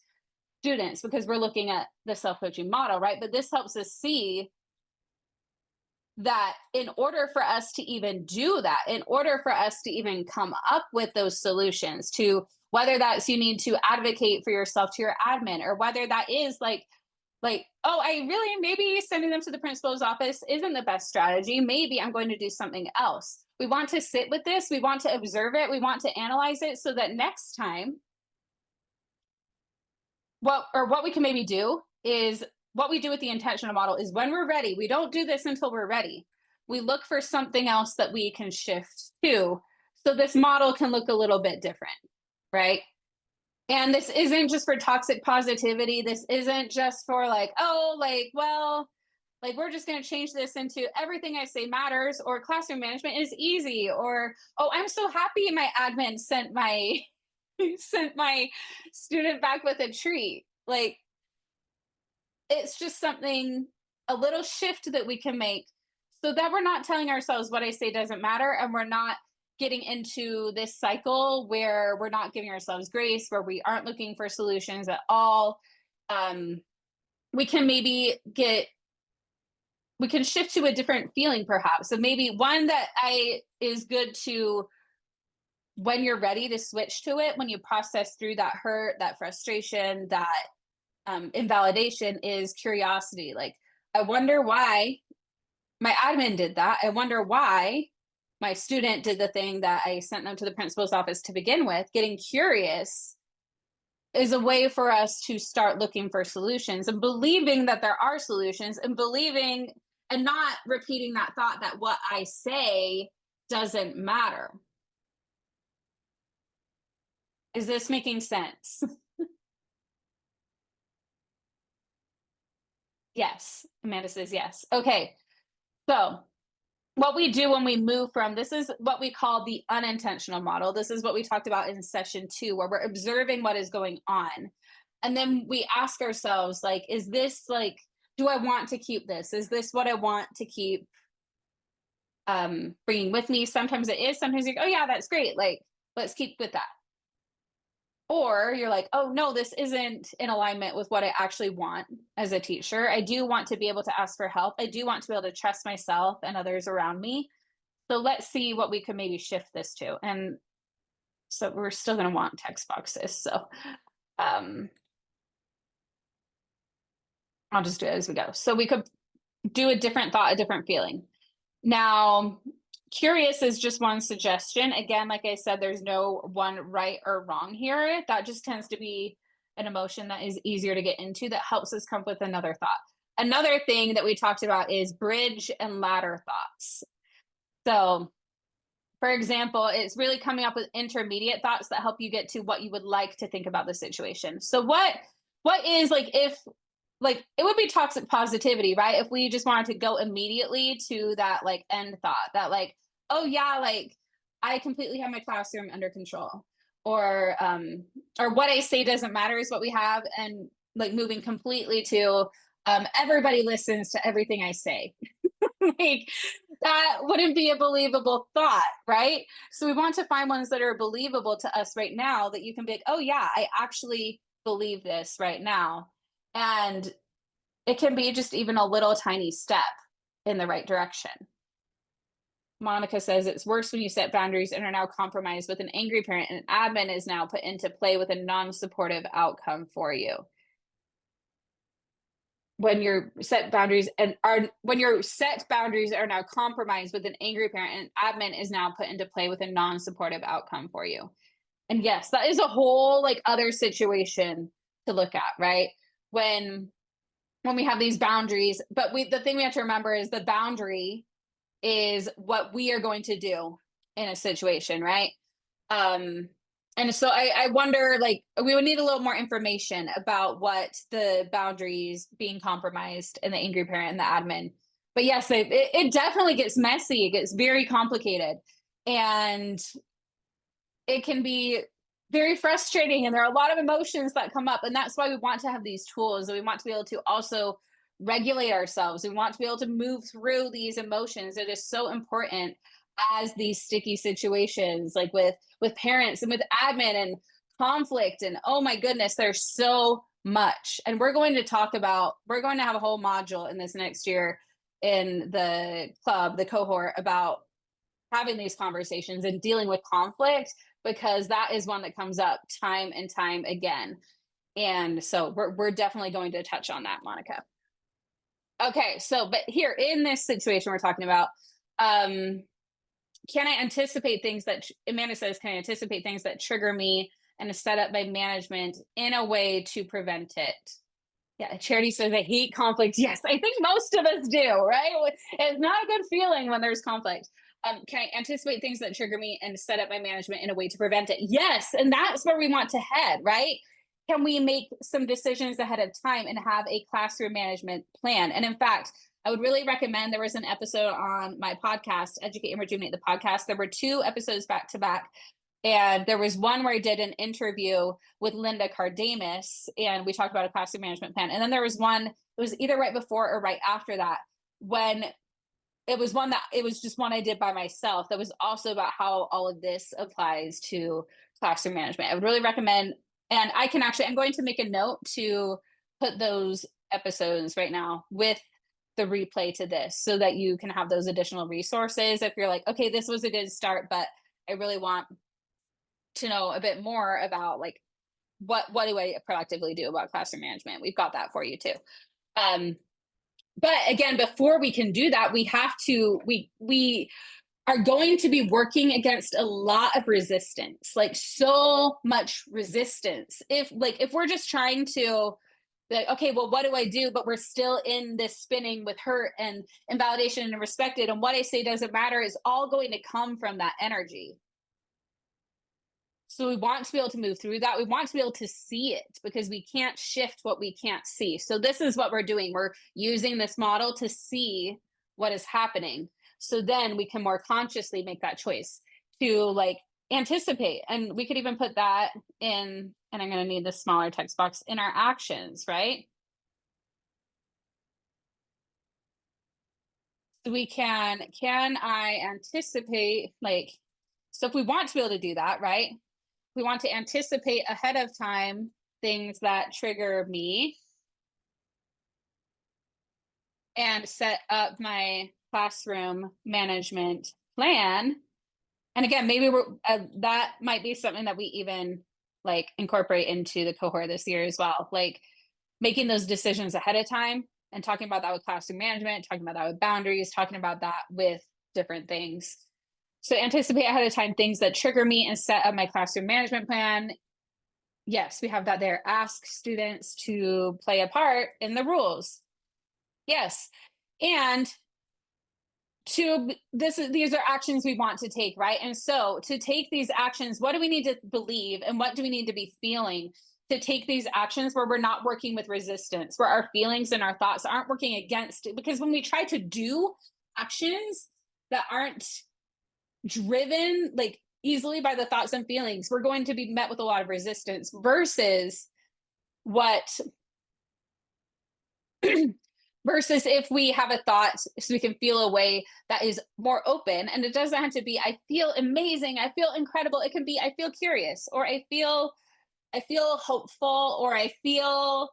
students because we're looking at the self coaching model, right? But this helps us see that in order for us to even do that, in order for us to even come up with those solutions, to whether that's you need to advocate for yourself to your admin, or whether that is like, oh, I really, maybe sending them to the principal's office isn't the best strategy. Maybe I'm going to do something else. We want to sit with this, we want to observe it, we want to analyze it so that next time what we can maybe do is what we do with the intentional model is when we're ready, we don't do this until we're ready. We look for something else that we can shift to so this model can look a little bit different, right? And this isn't just for toxic positivity. This isn't just for like, oh, like, well, like we're just going to change this into everything I say matters, or classroom management is easy, or oh, I'm so happy my admin sent my sent my student back with a treat. Like it's just something, a little shift that we can make so that we're not telling ourselves what I say doesn't matter, and we're not getting into this cycle where we're not giving ourselves grace, where we aren't looking for solutions at all. um we can maybe get we can shift to a different feeling perhaps. So maybe one that I is good to, when you're ready to switch to it, when you process through that hurt, that frustration, that invalidation, is curiosity. Like, I wonder why my admin did that. I wonder why my student did the thing that I sent them to the principal's office to begin with. Getting curious is a way for us to start looking for solutions and believing that there are solutions and believing and not repeating that thought that what I say doesn't matter. Is this making sense? Yes. Amanda says yes. Okay. So, what we do when we move from this is what we call the unintentional model. This is what we talked about in session 2, where we're observing what is going on. And then we ask ourselves, like, is this like, do I want to keep this? Is this what I want to keep bringing with me? Sometimes it is. Sometimes you're like, oh, yeah, that's great. Like, let's keep with that. Or you're like, oh, no, this isn't in alignment with what I actually want as a teacher. I do want to be able to ask for help. I do want to be able to trust myself and others around me. So let's see what we could maybe shift this to. And so we're still going to want text boxes. So um, I'll just do it as we go. So we could do a different thought, a different feeling. Now, curious is just one suggestion. Again, like I said, there's no one right or wrong here. That just tends to be an emotion that is easier to get into that helps us come up with another thought. Another thing that we talked about is bridge and ladder thoughts. So, for example, it's really coming up with intermediate thoughts that help you get to what you would like to think about the situation. So what is like if like it would be toxic positivity, right? If we just wanted to go immediately to that like end thought that like, oh yeah, like I completely have my classroom under control. Or what I say doesn't matter is what we have, and like moving completely to everybody listens to everything I say. Like that wouldn't be a believable thought, right? So we want to find ones that are believable to us right now that you can be like, oh yeah, I actually believe this right now. And it can be just even a little tiny step in the right direction. Monica says it's worse when you set boundaries and are now compromised with an angry parent, and admin is now put into play with a non-supportive outcome for you. When your set boundaries and are when your set boundaries are now compromised with an angry parent, and admin is now put into play with a non-supportive outcome for you. And yes, that is a whole like other situation to look at, right? When we have these boundaries, but the thing we have to remember is the boundary is what we are going to do in a situation, right? Um, and so I wonder, like, we would need a little more information about what the boundaries being compromised and the angry parent and the admin. But yes, it definitely gets messy. It gets very complicated. And it can be very frustrating. And there are a lot of emotions that come up. And that's why we want to have these tools. And we want to be able to also regulate ourselves. We want to be able to move through these emotions. It is so important as these sticky situations, like with parents and with admin and conflict. And oh my goodness, there's so much. And we're going to have a whole module in this next year in the club, the cohort, about having these conversations and dealing with conflict, because that is one that comes up time and time again. And so we're definitely going to touch on that, Monica. Okay, so but here in this situation we're talking about, can I anticipate things that Amanda says, can I anticipate things that trigger me and set up my management in a way to prevent it? Yeah, Charity says I hate conflict. Yes, I think most of us do, right? It's not a good feeling when there's conflict. Can I anticipate things that trigger me and set up my management in a way to prevent it? Yes, and that's where we want to head, right? Can we make some decisions ahead of time and have a classroom management plan? And in fact, I would really recommend, there was an episode on my podcast, Educate and Rejuvenate the podcast. There were 2 episodes back to back. And there was one where I did an interview with Linda Cardamus, and we talked about a classroom management plan. And then there was one, it was either right before or right after that, when it was just one I did by myself that was also about how all of this applies to classroom management. I would really recommend, and I'm going to make a note to put those episodes right now with the replay to this so that you can have those additional resources if you're like, okay, this was a good start, but I really want to know a bit more about like what do I proactively do about classroom management. We've got that for you too. But again, before we can do that, we have to we are going to be working against a lot of resistance, like so much resistance. If we're just trying to like, okay, well, what do I do? But we're still in this spinning with hurt and invalidation and respected, and what I say doesn't matter is all going to come from that energy. So we want to be able to move through that. We want to be able to see it because we can't shift what we can't see. So this is what we're doing. We're using this model to see what is happening. So then we can more consciously make that choice to like anticipate. And we could even put that in, and I'm going to need the smaller text box in our actions, right? So we can I anticipate like, so if we want to be able to do that, right? We want to anticipate ahead of time things that trigger me and set up my classroom management plan. And again, maybe that might be something that we even like incorporate into the cohort this year as well, like making those decisions ahead of time and talking about that with classroom management, talking about that with boundaries, talking about that with different things. So anticipate ahead of time things that trigger me and set up my classroom management plan. Yes, we have that there. Ask students to play a part in the rules. Yes. And these are actions we want to take, right? And so to take these actions, what do we need to believe and what do we need to be feeling to take these actions where we're not working with resistance, where our feelings and our thoughts aren't working against it? Because when we try to do actions that aren't driven like easily by the thoughts and feelings, we're going to be met with a lot of resistance versus what versus if we have a thought so we can feel a way that is more open, and it doesn't have to be I feel amazing, I feel incredible. It can be I feel curious, or I feel hopeful, or I feel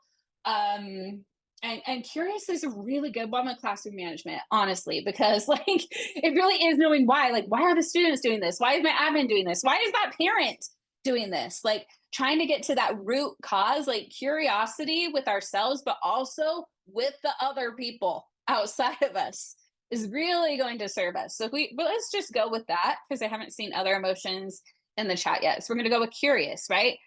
and curious is a really good one with classroom management, honestly, because like it really is knowing why. Like, why are the students doing this? Why is my admin doing this? Why is that parent doing this? Like trying to get to that root cause, like curiosity with ourselves, but also with the other people outside of us is really going to serve us. So but let's just go with that because I haven't seen other emotions in the chat yet. So we're going to go with curious, right?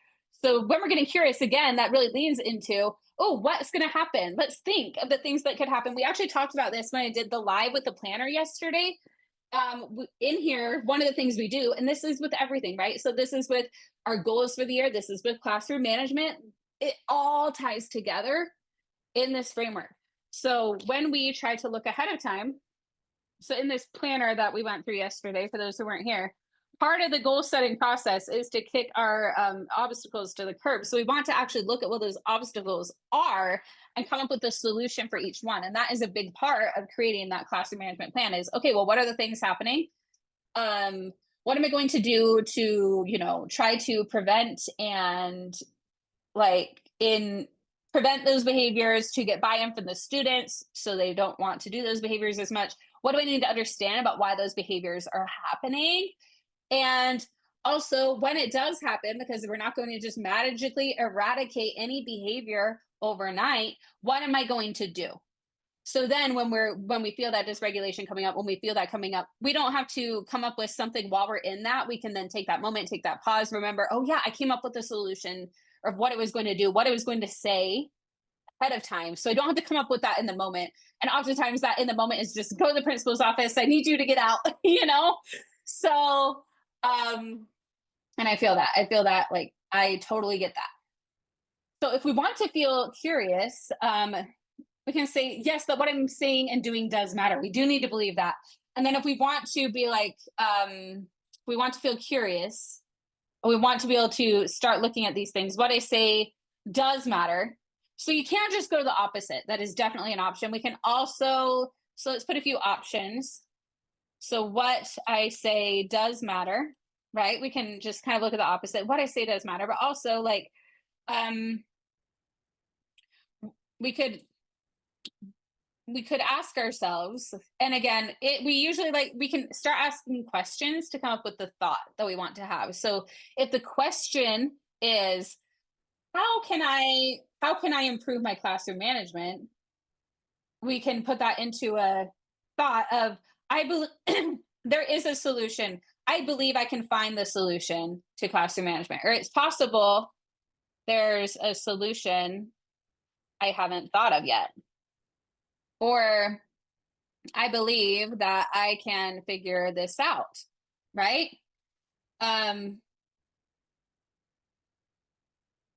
So when we're getting curious again, that really leans into, oh, what's going to happen? Let's think of the things that could happen. We actually talked about this when I did the live with the planner yesterday. In here, one of the things we do, and this is with everything, right? So this is with our goals for the year. This is with classroom management. It all ties together in this framework. So when we try to look ahead of time, so in this planner that we went through yesterday, for those who weren't here, part of the goal setting process is to kick our obstacles to the curb. So we want to actually look at what those obstacles are and come up with a solution for each one. And that is a big part of creating that classroom management plan is, okay, well, what are the things happening? What am I going to do to, try to prevent and like in prevent those behaviors, to get buy-in from the students so they don't want to do those behaviors as much? What do I need to understand about why those behaviors are happening? And also, when it does happen, because we're not going to just magically eradicate any behavior overnight, what am I going to do? So then when we feel that dysregulation coming up, when we feel that coming up, we don't have to come up with something while we're in that. We can then take that moment, take that pause, remember, oh yeah, I came up with a solution of what it was going to do, what it was going to say ahead of time. So I don't have to come up with that in the moment. And oftentimes that in the moment is just go to the principal's office. I need you to get out, So and I feel that. I feel that like I totally get that. So if we want to feel curious, we can say, yes, that what I'm saying and doing does matter. We do need to believe that. And then if we want to be like, we want to feel curious, we want to be able to start looking at these things. What I say does matter. So you can't just go to the opposite. That is definitely an option. We can also, so let's put a few options. So what I say does matter, right? We can just kind of look at the opposite. What I say does matter, but also like, we could ask ourselves, and again, we usually we can start asking questions to come up with the thought that we want to have. So if the question is, how can I improve my classroom management, we can put that into a thought of there is a solution. I believe I can find the solution to classroom management, or it's possible there's a solution I haven't thought of yet. Or I believe that I can figure this out, right? Um,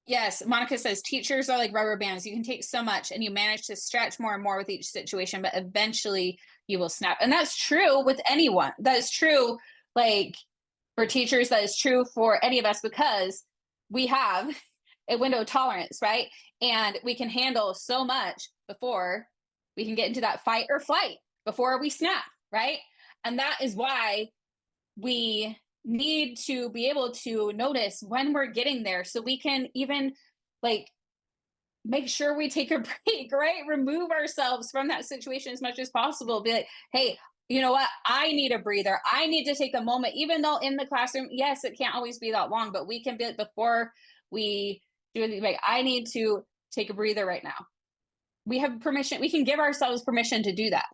yes, Monica says teachers are like rubber bands. You can take so much and you manage to stretch more and more with each situation, but eventually you will snap. And that's true with anyone. That is true, like for teachers, that is true for any of us because we have a window of tolerance, right? And we can handle so much before we can get into that fight or flight, before we snap, right? And that is why we need to be able to notice when we're getting there so we can even like make sure we take a break, right? Remove ourselves from that situation as much as possible. Be like, hey, you know what? I need a breather. I need to take a moment, even though in the classroom, yes, it can't always be that long, but we can be before we do anything. Like, I need to take a breather right now. We have permission. We can give ourselves permission to do that.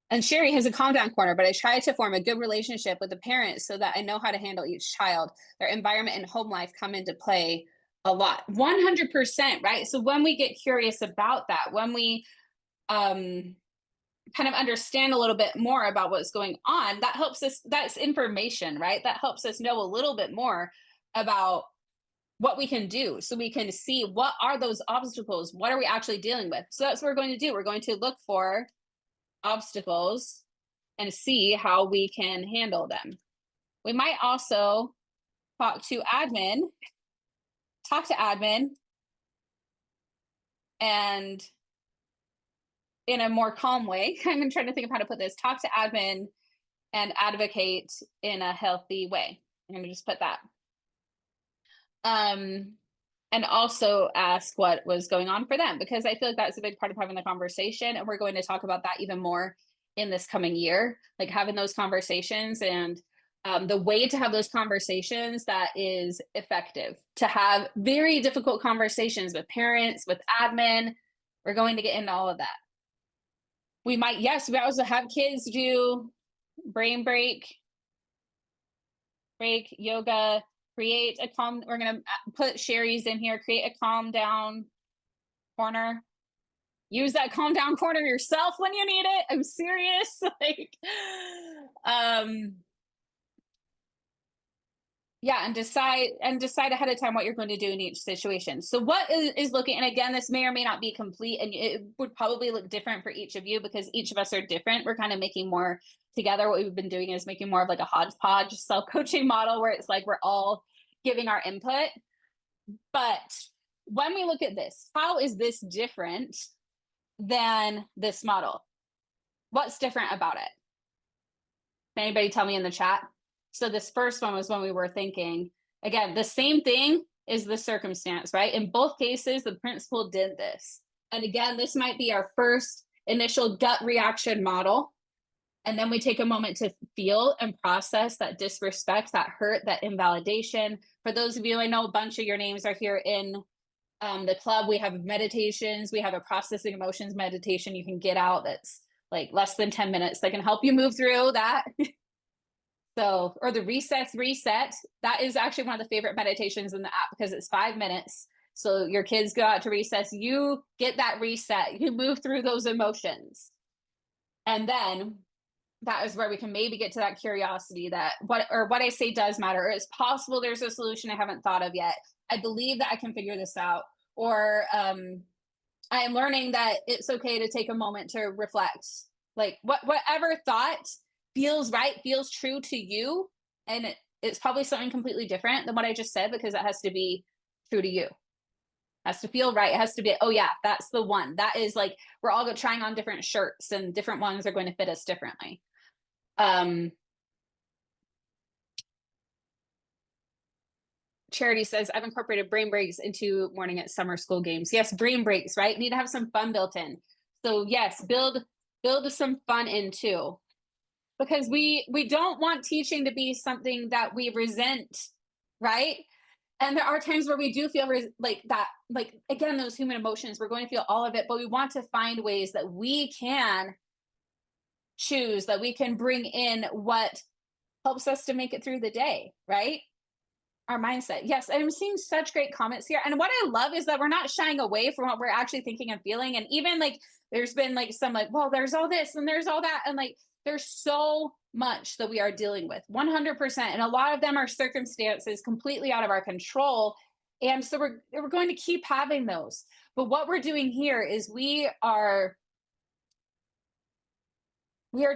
And Sherry has a calm down corner, but I try to form a good relationship with the parents so that I know how to handle each child. Their environment and home life come into play a lot. 100%, right? So when we get curious about that, when we kind of understand a little bit more about what's going on, that helps us, that's information, right? That helps us know a little bit more about what we can do so we can see what are those obstacles, what are we actually dealing with. So that's what we're going to do. We're going to look for obstacles and see how we can handle them. We might also talk to admin, talk to admin, and in a more calm way, I'm trying to think of how to put this, talk to admin and advocate in a healthy way. I'm going to just put that. And also ask what was going on for them, because I feel like that's a big part of having the conversation. And we're going to talk about that even more in this coming year, like having those conversations and the way to have those conversations that is effective, to have very difficult conversations with parents, with admin. We're going to get into all of that. We might, yes, we also have kids do brain break, yoga, create a calm, we're going to put Sherry's in here, create a calm down corner. Use that calm down corner yourself when you need it. I'm serious. Like, yeah, and decide ahead of time what you're going to do in each situation. So what is looking, and again, this may or may not be complete, and it would probably look different for each of you because each of us are different. We're kind of making more together. What we've been doing is making more of like a hodgepodge self-coaching model where it's like we're all giving our input. But when we look at this, how is this different than this model? What's different about it? Can anybody tell me in the chat? So this first one was when we were thinking, again, the same thing is the circumstance, right? In both cases, the principal did this. And again, this might be our first initial gut reaction model. And then we take a moment to feel and process that disrespect, that hurt, that invalidation. For those of you, I know a bunch of your names are here in the club. We have meditations. We have a processing emotions meditation you can get out that's like less than 10 minutes that can help you move through that. So, or the reset. That is actually one of the favorite meditations in the app because it's 5 minutes. So your kids go out to recess, you get that reset, you move through those emotions. And then that is where we can maybe get to that curiosity that what I say does matter, or it's possible there's a solution I haven't thought of yet. I believe that I can figure this out, or I am learning that it's okay to take a moment to reflect. Like whatever thought feels right, feels true to you, and it's probably something completely different than what I just said because it has to be true to you. It has to feel right. It has to be, oh yeah, that's the one. That is like we're all trying on different shirts, and different ones are going to fit us differently. Charity says, I've incorporated brain breaks into morning at summer school games. Yes, brain breaks, right? Need to have some fun built in. So yes, build some fun in too. Because we don't want teaching to be something that we resent, right? And there are times where we do feel like that, like again, those human emotions, we're going to feel all of it, but we want to find ways that we can choose, that we can bring in what helps us to make it through the day, right? Our mindset. Yes, I'm seeing such great comments here. And what I love is that we're not shying away from what we're actually thinking and feeling. And even like there's been like some like, well, there's all this and there's all that. And like there's so much that we are dealing with 100%. And a lot of them are circumstances completely out of our control. And so we're going to keep having those. But what we're doing here is we are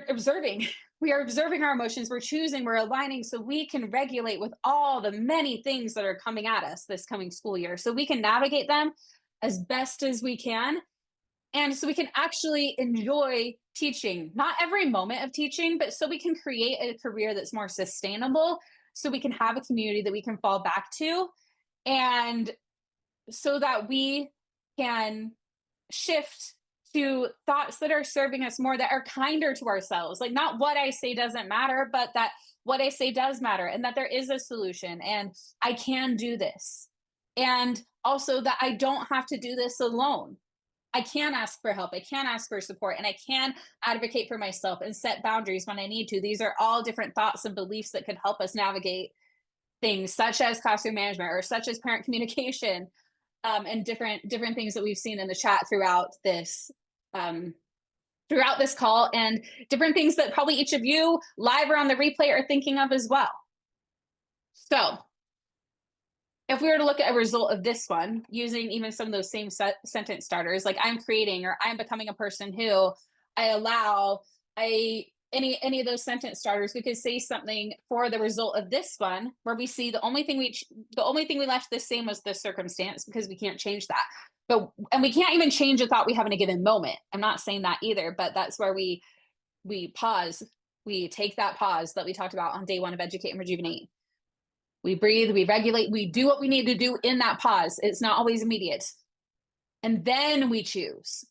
observing. We are observing our emotions. We're choosing, we're aligning so we can regulate with all the many things that are coming at us this coming school year. So we can navigate them as best as we can. And so we can actually enjoy teaching, not every moment of teaching, but so we can create a career that's more sustainable. So we can have a community that we can fall back to. And so that we can shift to thoughts that are serving us more, that are kinder to ourselves. Like, not what I say doesn't matter, but that what I say does matter, and that there is a solution, and I can do this. And also that I don't have to do this alone. I can ask for help. I can ask for support, and I can advocate for myself and set boundaries when I need to. These are all different thoughts and beliefs that could help us navigate things such as classroom management or such as parent communication, and different things that we've seen in the chat um, throughout this call, and different things that probably each of you live or on the replay are thinking of as well. So if we were to look at a result of this one using even some of those same sentence starters, like I'm creating or I'm becoming a person who, I allow, I any of those sentence starters, we could say something for the result of this one where we see the only thing we left the same was the circumstance, because we can't change that. But and we can't even change a thought we have in a given moment. I'm not saying that either, but that's where we pause. We take that pause that we talked about on day one of Educate and Rejuvenate. We breathe, we regulate, we do what we need to do in that pause. It's not always immediate. And then we choose.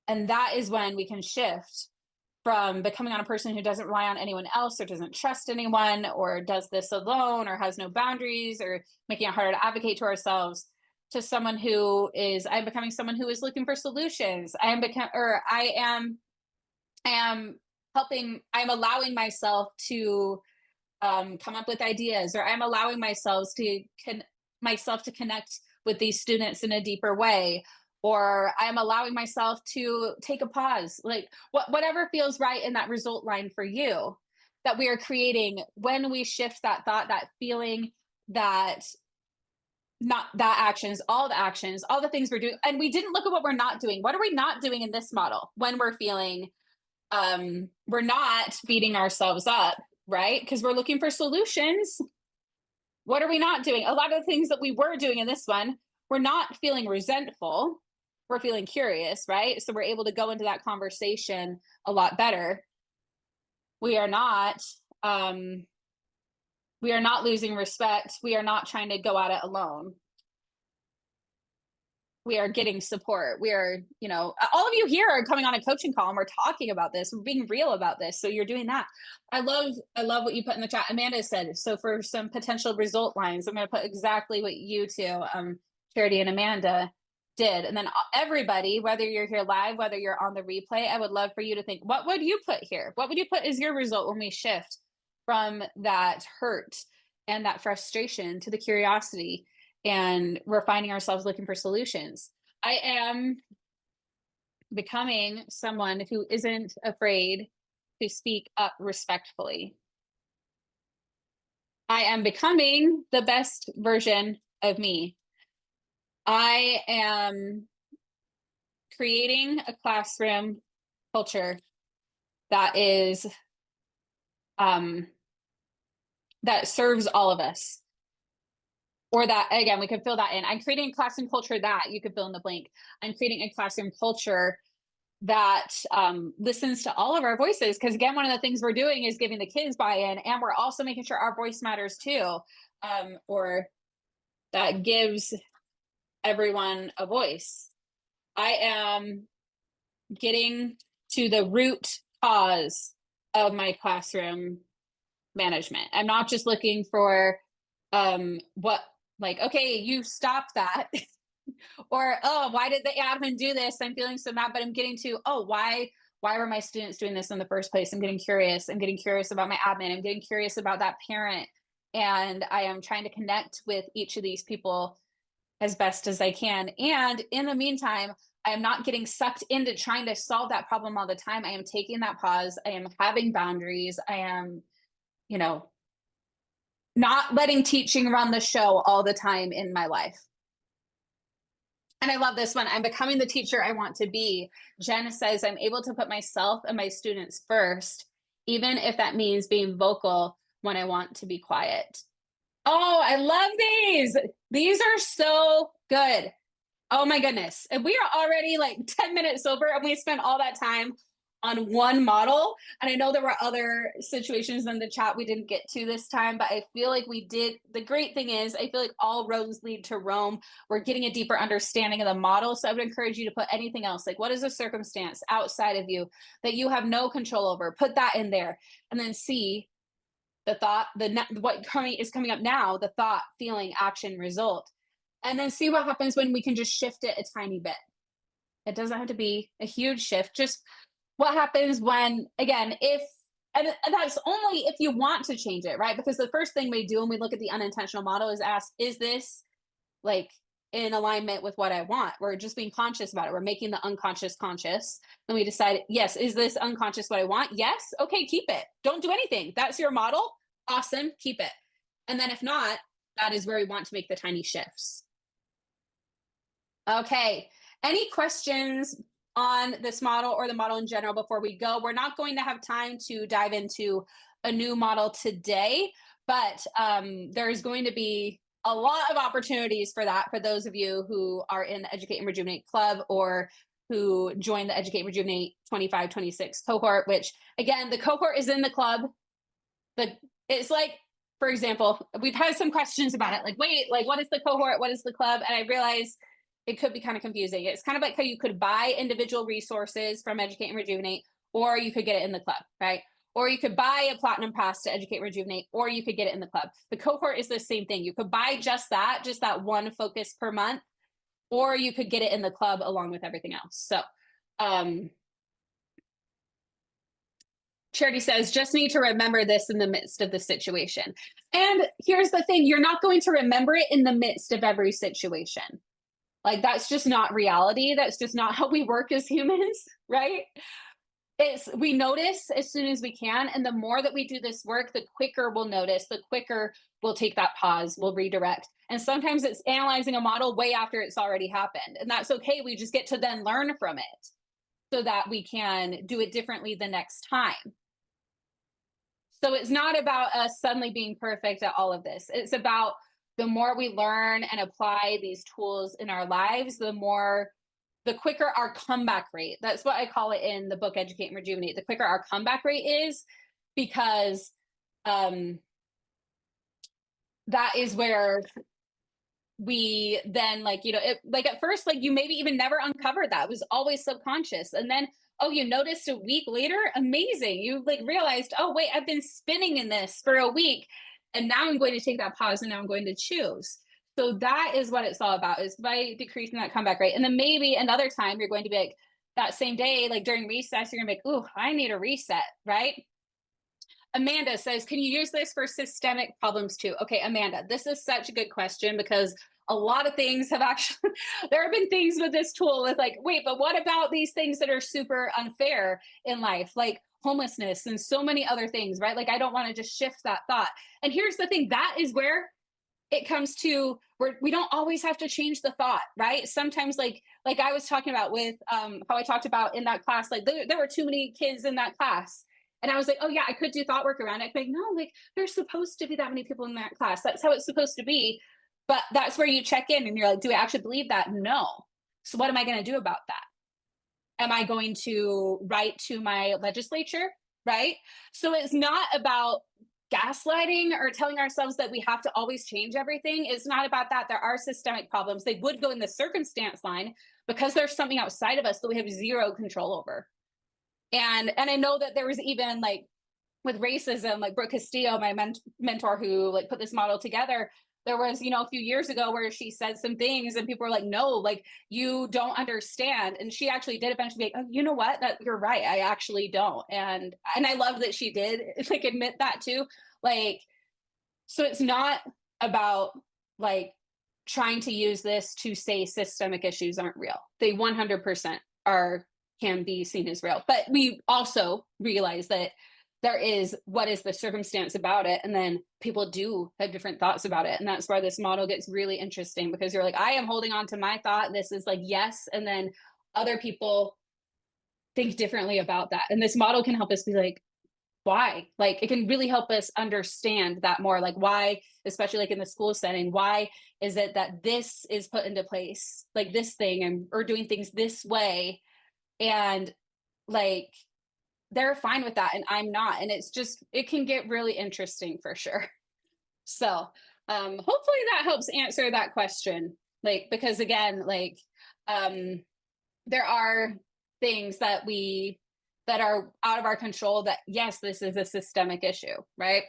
And that is when we can shift from becoming on a person who doesn't rely on anyone else or doesn't trust anyone or does this alone or has no boundaries or making it harder to advocate to ourselves, to someone who is, I'm becoming someone who is looking for solutions. I am helping, I'm allowing myself to come up with ideas, or I'm allowing myself to connect with these students in a deeper way, or I'm allowing myself to take a pause, like whatever feels right in that result line for you, that we are creating when we shift that thought, that feeling, that not that actions, all the things we're doing. And we didn't look at what we're not doing. What are we not doing in this model when we're feeling we're not beating ourselves up, right? Because we're looking for solutions. What are we not doing? A lot of the things that we were doing in this one, we're not feeling resentful. We're feeling curious, right? So we're able to go into that conversation a lot better. We are not losing respect. We are not trying to go at it alone. We are getting support. We are, all of you here are coming on a coaching call and we're talking about this. We're being real about this. So you're doing that. I love what you put in the chat. Amanda said, so for some potential result lines, I'm going to put exactly what you two, Charity and Amanda, did. And then everybody, whether you're here live, whether you're on the replay, I would love for you to think, what would you put here? What would you put as your result when we shift from that hurt and that frustration to the curiosity? And we're finding ourselves looking for solutions. I am becoming someone who isn't afraid to speak up respectfully. I am becoming the best version of me. I am creating a classroom culture that is that serves all of us. Or that, again, we could fill that in. I'm creating a classroom culture that, you could fill in the blank. I'm creating a classroom culture that listens to all of our voices. Because again, one of the things we're doing is giving the kids buy-in, and we're also making sure our voice matters too, or that gives everyone a voice. I am getting to the root cause of my classroom management. I'm not just looking for okay, you stop that. Or, oh, why did the admin do this? I'm feeling so mad. But I'm getting to, oh, why why were my students doing this in the first place? I'm getting curious. I'm getting curious about my admin. I'm getting curious about that parent. And I am trying to connect with each of these people as best as I can. And in the meantime, I am not getting sucked into trying to solve that problem all the time. I am taking that pause. I am having boundaries. I am, you know, not letting teaching run the show all the time in my life. And I love this one. I'm becoming the teacher I want to be. Jen says, I'm able to put myself and my students first, even if that means being vocal when I want to be quiet. Oh, I love these. These are so good. Oh my goodness. And we are already like 10 minutes over and we spent all that time on one model. And I know there were other situations in the chat we didn't get to this time, but I feel like we did. The great thing is, I feel like all roads lead to Rome. We're getting a deeper understanding of the model. So I would encourage you to put anything else, like what is a circumstance outside of you that you have no control over? Put that in there and then see the thought, what is coming up now, the thought, feeling, action, result. And then see what happens when we can just shift it a tiny bit. It doesn't have to be a huge shift. Just what happens when, again, if, and that's only if you want to change it, right? Because the first thing we do when we look at the unintentional model is ask, is this like in alignment with what I want? We're just being conscious about it. We're making the unconscious conscious. Then we decide, yes, is this unconscious what I want? Yes. Okay, keep it. Don't do anything. That's your model. Awesome. Keep it. And then if not, that is where we want to make the tiny shifts. Okay. Any questions on this model or the model in general before we go? We're not going to have time to dive into a new model today, but there's going to be a lot of opportunities for that for those of you who are in the Educate and Rejuvenate Club or who joined the Educate and Rejuvenate 25-26 cohort, which again, the cohort is in the club. It's like, for example, we've had some questions about it, like, wait, like what is the cohort? What is the club? And I realized it could be kind of confusing. It's kind of like how you could buy individual resources from Educate and Rejuvenate, or you could get it in the club, right? Or you could buy a platinum pass to Educate and Rejuvenate, or you could get it in the club. The cohort is the same thing. You could buy just that one focus per month, or you could get it in the club along with everything else. So Charity says, just need to remember this in the midst of the situation. And here's the thing, you're not going to remember it in the midst of every situation. Like that's just not reality. That's just not how we work as humans, right? We notice as soon as we can. And the more that we do this work, the quicker we'll notice, the quicker we'll take that pause, we'll redirect. And sometimes it's analyzing a model way after it's already happened. And that's okay. We just get to then learn from it so that we can do it differently the next time. So it's not about us suddenly being perfect at all of this. It's about the more we learn and apply these tools in our lives, the quicker our comeback rate. That's what I call it in the book, Educate and Rejuvenate. The quicker our comeback rate is, because that is where we then like at first, like you maybe even never uncovered that. It was always subconscious. And then, oh, you noticed a week later, amazing. You like realized, oh wait, I've been spinning in this for a week. And now I'm going to take that pause and now I'm going to choose. So that is what it's all about, is by decreasing that comeback rate. And then maybe another time you're going to be like, that same day, like during recess, you're gonna be like, ooh, I need a reset, right? Amanda says, can you use this for systemic problems too? Okay, Amanda, this is such a good question because a lot of things have actually, there have been things with this tool with like, wait, but what about these things that are super unfair in life? Like homelessness and so many other things, right? Like, I don't want to just shift that thought. And here's the thing, that is where it comes to where we don't always have to change the thought, right? Sometimes like I was talking about with how I talked about in that class, like there were too many kids in that class. And I was like, oh yeah, I could do thought work around it. Like, no, like there's supposed to be that many people in that class. That's how it's supposed to be. But that's where you check in and you're like, do I actually believe that? No. So what am I going to do about that? Am I going to write to my legislature? Right? So it's not about gaslighting or telling ourselves that we have to always change everything. It's not about that. There are systemic problems. They would go in the circumstance line because there's something outside of us that we have zero control over. And I know that there was even like with racism, like Brooke Castillo, my mentor who like put this model together, there was, you know, a few years ago where she said some things and people were like, no, like you don't understand. And she actually did eventually be like, oh, you know what? That you're right. I actually don't. And I love that she did like admit that too. Like, so it's not about like trying to use this to say systemic issues aren't real. They 100% are, can be seen as real. But we also realize that there is what is the circumstance about it, and then people do have different thoughts about it, and that's where this model gets really interesting, because you're like, I am holding on to my thought, this is like yes, and then other people think differently about that, and this model can help us be like, why? Like it can really help us understand that more, like why, especially like in the school setting, why is it that this is put into place, like this thing, and or doing things this way, and like they're fine with that and I'm not, and it's just, it can get really interesting for sure. So hopefully that helps answer that question, like because again, like um there are things that we, that are out of our control, that yes, this is a systemic issue, right?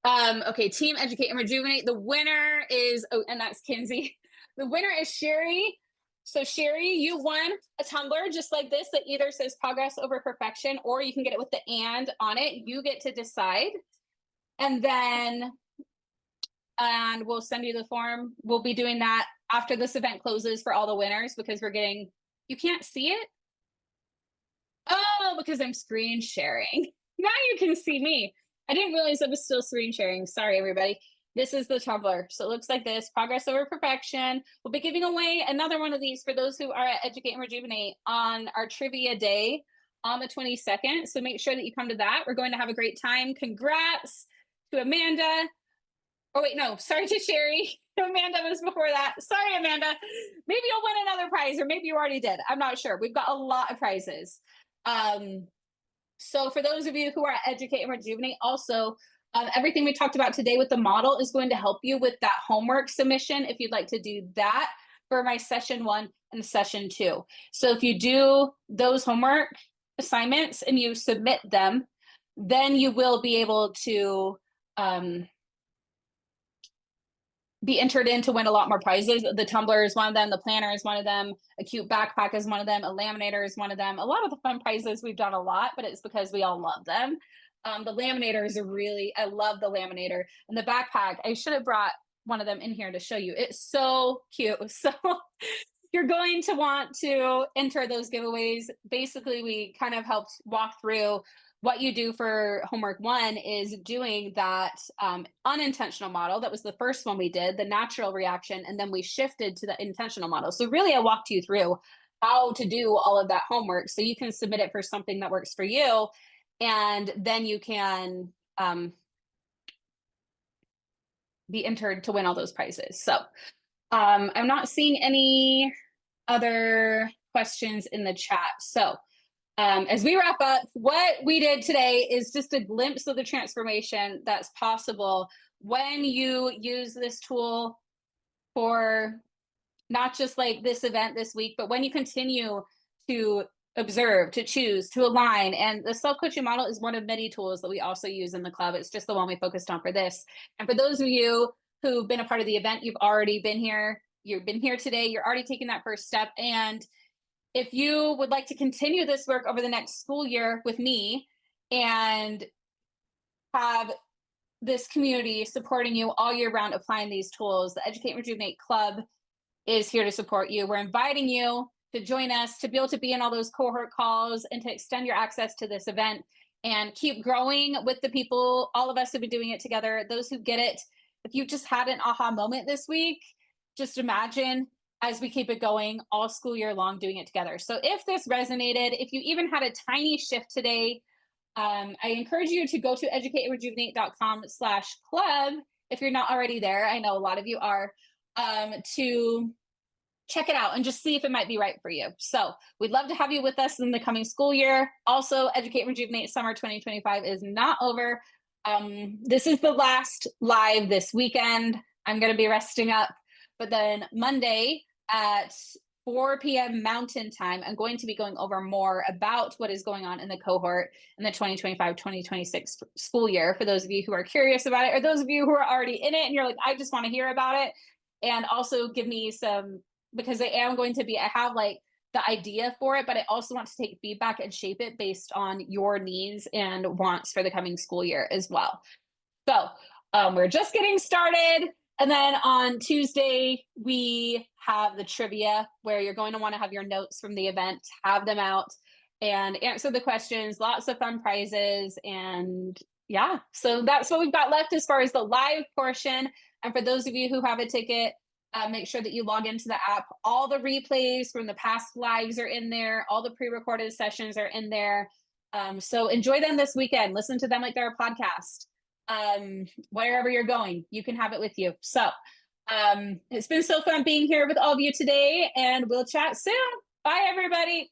Okay, team educate and rejuvenate, the winner is, oh, and that's Kinsey. The winner is Sherry. So Sherry, you won a tumbler just like this that either says progress over perfection, or you can get it with the and on it. You get to decide. And then and we'll send you the form. We'll be doing that after this event closes for all the winners, because we're getting, you can't see it. Oh, because I'm screen sharing. Now you can see me. I didn't realize I was still screen sharing. Sorry, everybody. This is the tumbler. So it looks like this, progress over perfection. We'll be giving away another one of these for those who are at Educate and Rejuvenate on our trivia day on the 22nd. So make sure that you come to that. We're going to have a great time. Congrats to Amanda. Oh, wait, no, sorry to Sherry. Amanda was before that. Sorry, Amanda. Maybe you'll win another prize, or maybe you already did. I'm not sure. We've got a lot of prizes. So for those of you who are Educate and Rejuvenate, also, everything we talked about today with the model is going to help you with that homework submission if you'd like to do that for my session 1 and session 2. So if you do those homework assignments and you submit them, then you will be able to be entered in to win a lot more prizes. The tumbler is one of them, the planner is one of them, a cute backpack is one of them, a laminator is one of them. A lot of the fun prizes we've done a lot, but it's because we all love them. The laminator is a really, I love the laminator. And the backpack, I should have brought one of them in here to show you. It's so cute. So you're going to want to enter those giveaways. Basically, we kind of helped walk through what you do for homework 1 is doing that unintentional model. That was the first one we did, the natural reaction, and then we shifted to the intentional model. So really, I walked you through how to do all of that homework so you can submit it for something that works for you, and then you can be entered to win all those prizes. So I'm not seeing any other questions in the chat. So as we wrap up, what we did today is just a glimpse of the transformation that's possible when you use this tool for not just like this event this week, but when you continue to observe, to choose, to align. And the self-coaching model is one of many tools that we also use in the club. It's just the one we focused on for this. And for those of you who've been a part of the event, you've already been here. You've been here today. You're already taking that first step. And if you would like to continue this work over the next school year with me and have this community supporting you all year round applying these tools, the Educate and Rejuvenate Club is here to support you. We're inviting you to join us, to be able to be in all those cohort calls and to extend your access to this event and keep growing with the people, all of us who've been doing it together, those who get it. If you just had an aha moment this week, just imagine as we keep it going all school year long doing it together. So if this resonated, if you even had a tiny shift today, I encourage you to go to educateandrejuvenate.com/club if you're not already there. I know a lot of you are, to check it out and just see if it might be right for you. So we'd love to have you with us in the coming school year. Also, Educate and Rejuvenate Summer 2025 is not over. This is the last live this weekend. I'm going to be resting up, but then Monday at 4 p.m. Mountain Time. I'm going to be going over more about what is going on in the cohort in the 2025-2026 school year for those of you who are curious about it, or those of you who are already in it and you're like, I just want to hear about it. And also give me some, because I am going to be, I have like the idea for it, but I also want to take feedback and shape it based on your needs and wants for the coming school year as well. So we're just getting started. And then on Tuesday, we have the trivia where you're going to want to have your notes from the event, have them out and answer the questions, lots of fun prizes. And yeah, so that's what we've got left as far as the live portion. And for those of you who have a ticket, make sure that you log into the app. All the replays from the past lives are in there. All the pre-recorded sessions are in there. So enjoy them this weekend. Listen to them like they're a podcast. Wherever you're going, you can have it with you. So it's been so fun being here with all of you today, and we'll chat soon. Bye, everybody.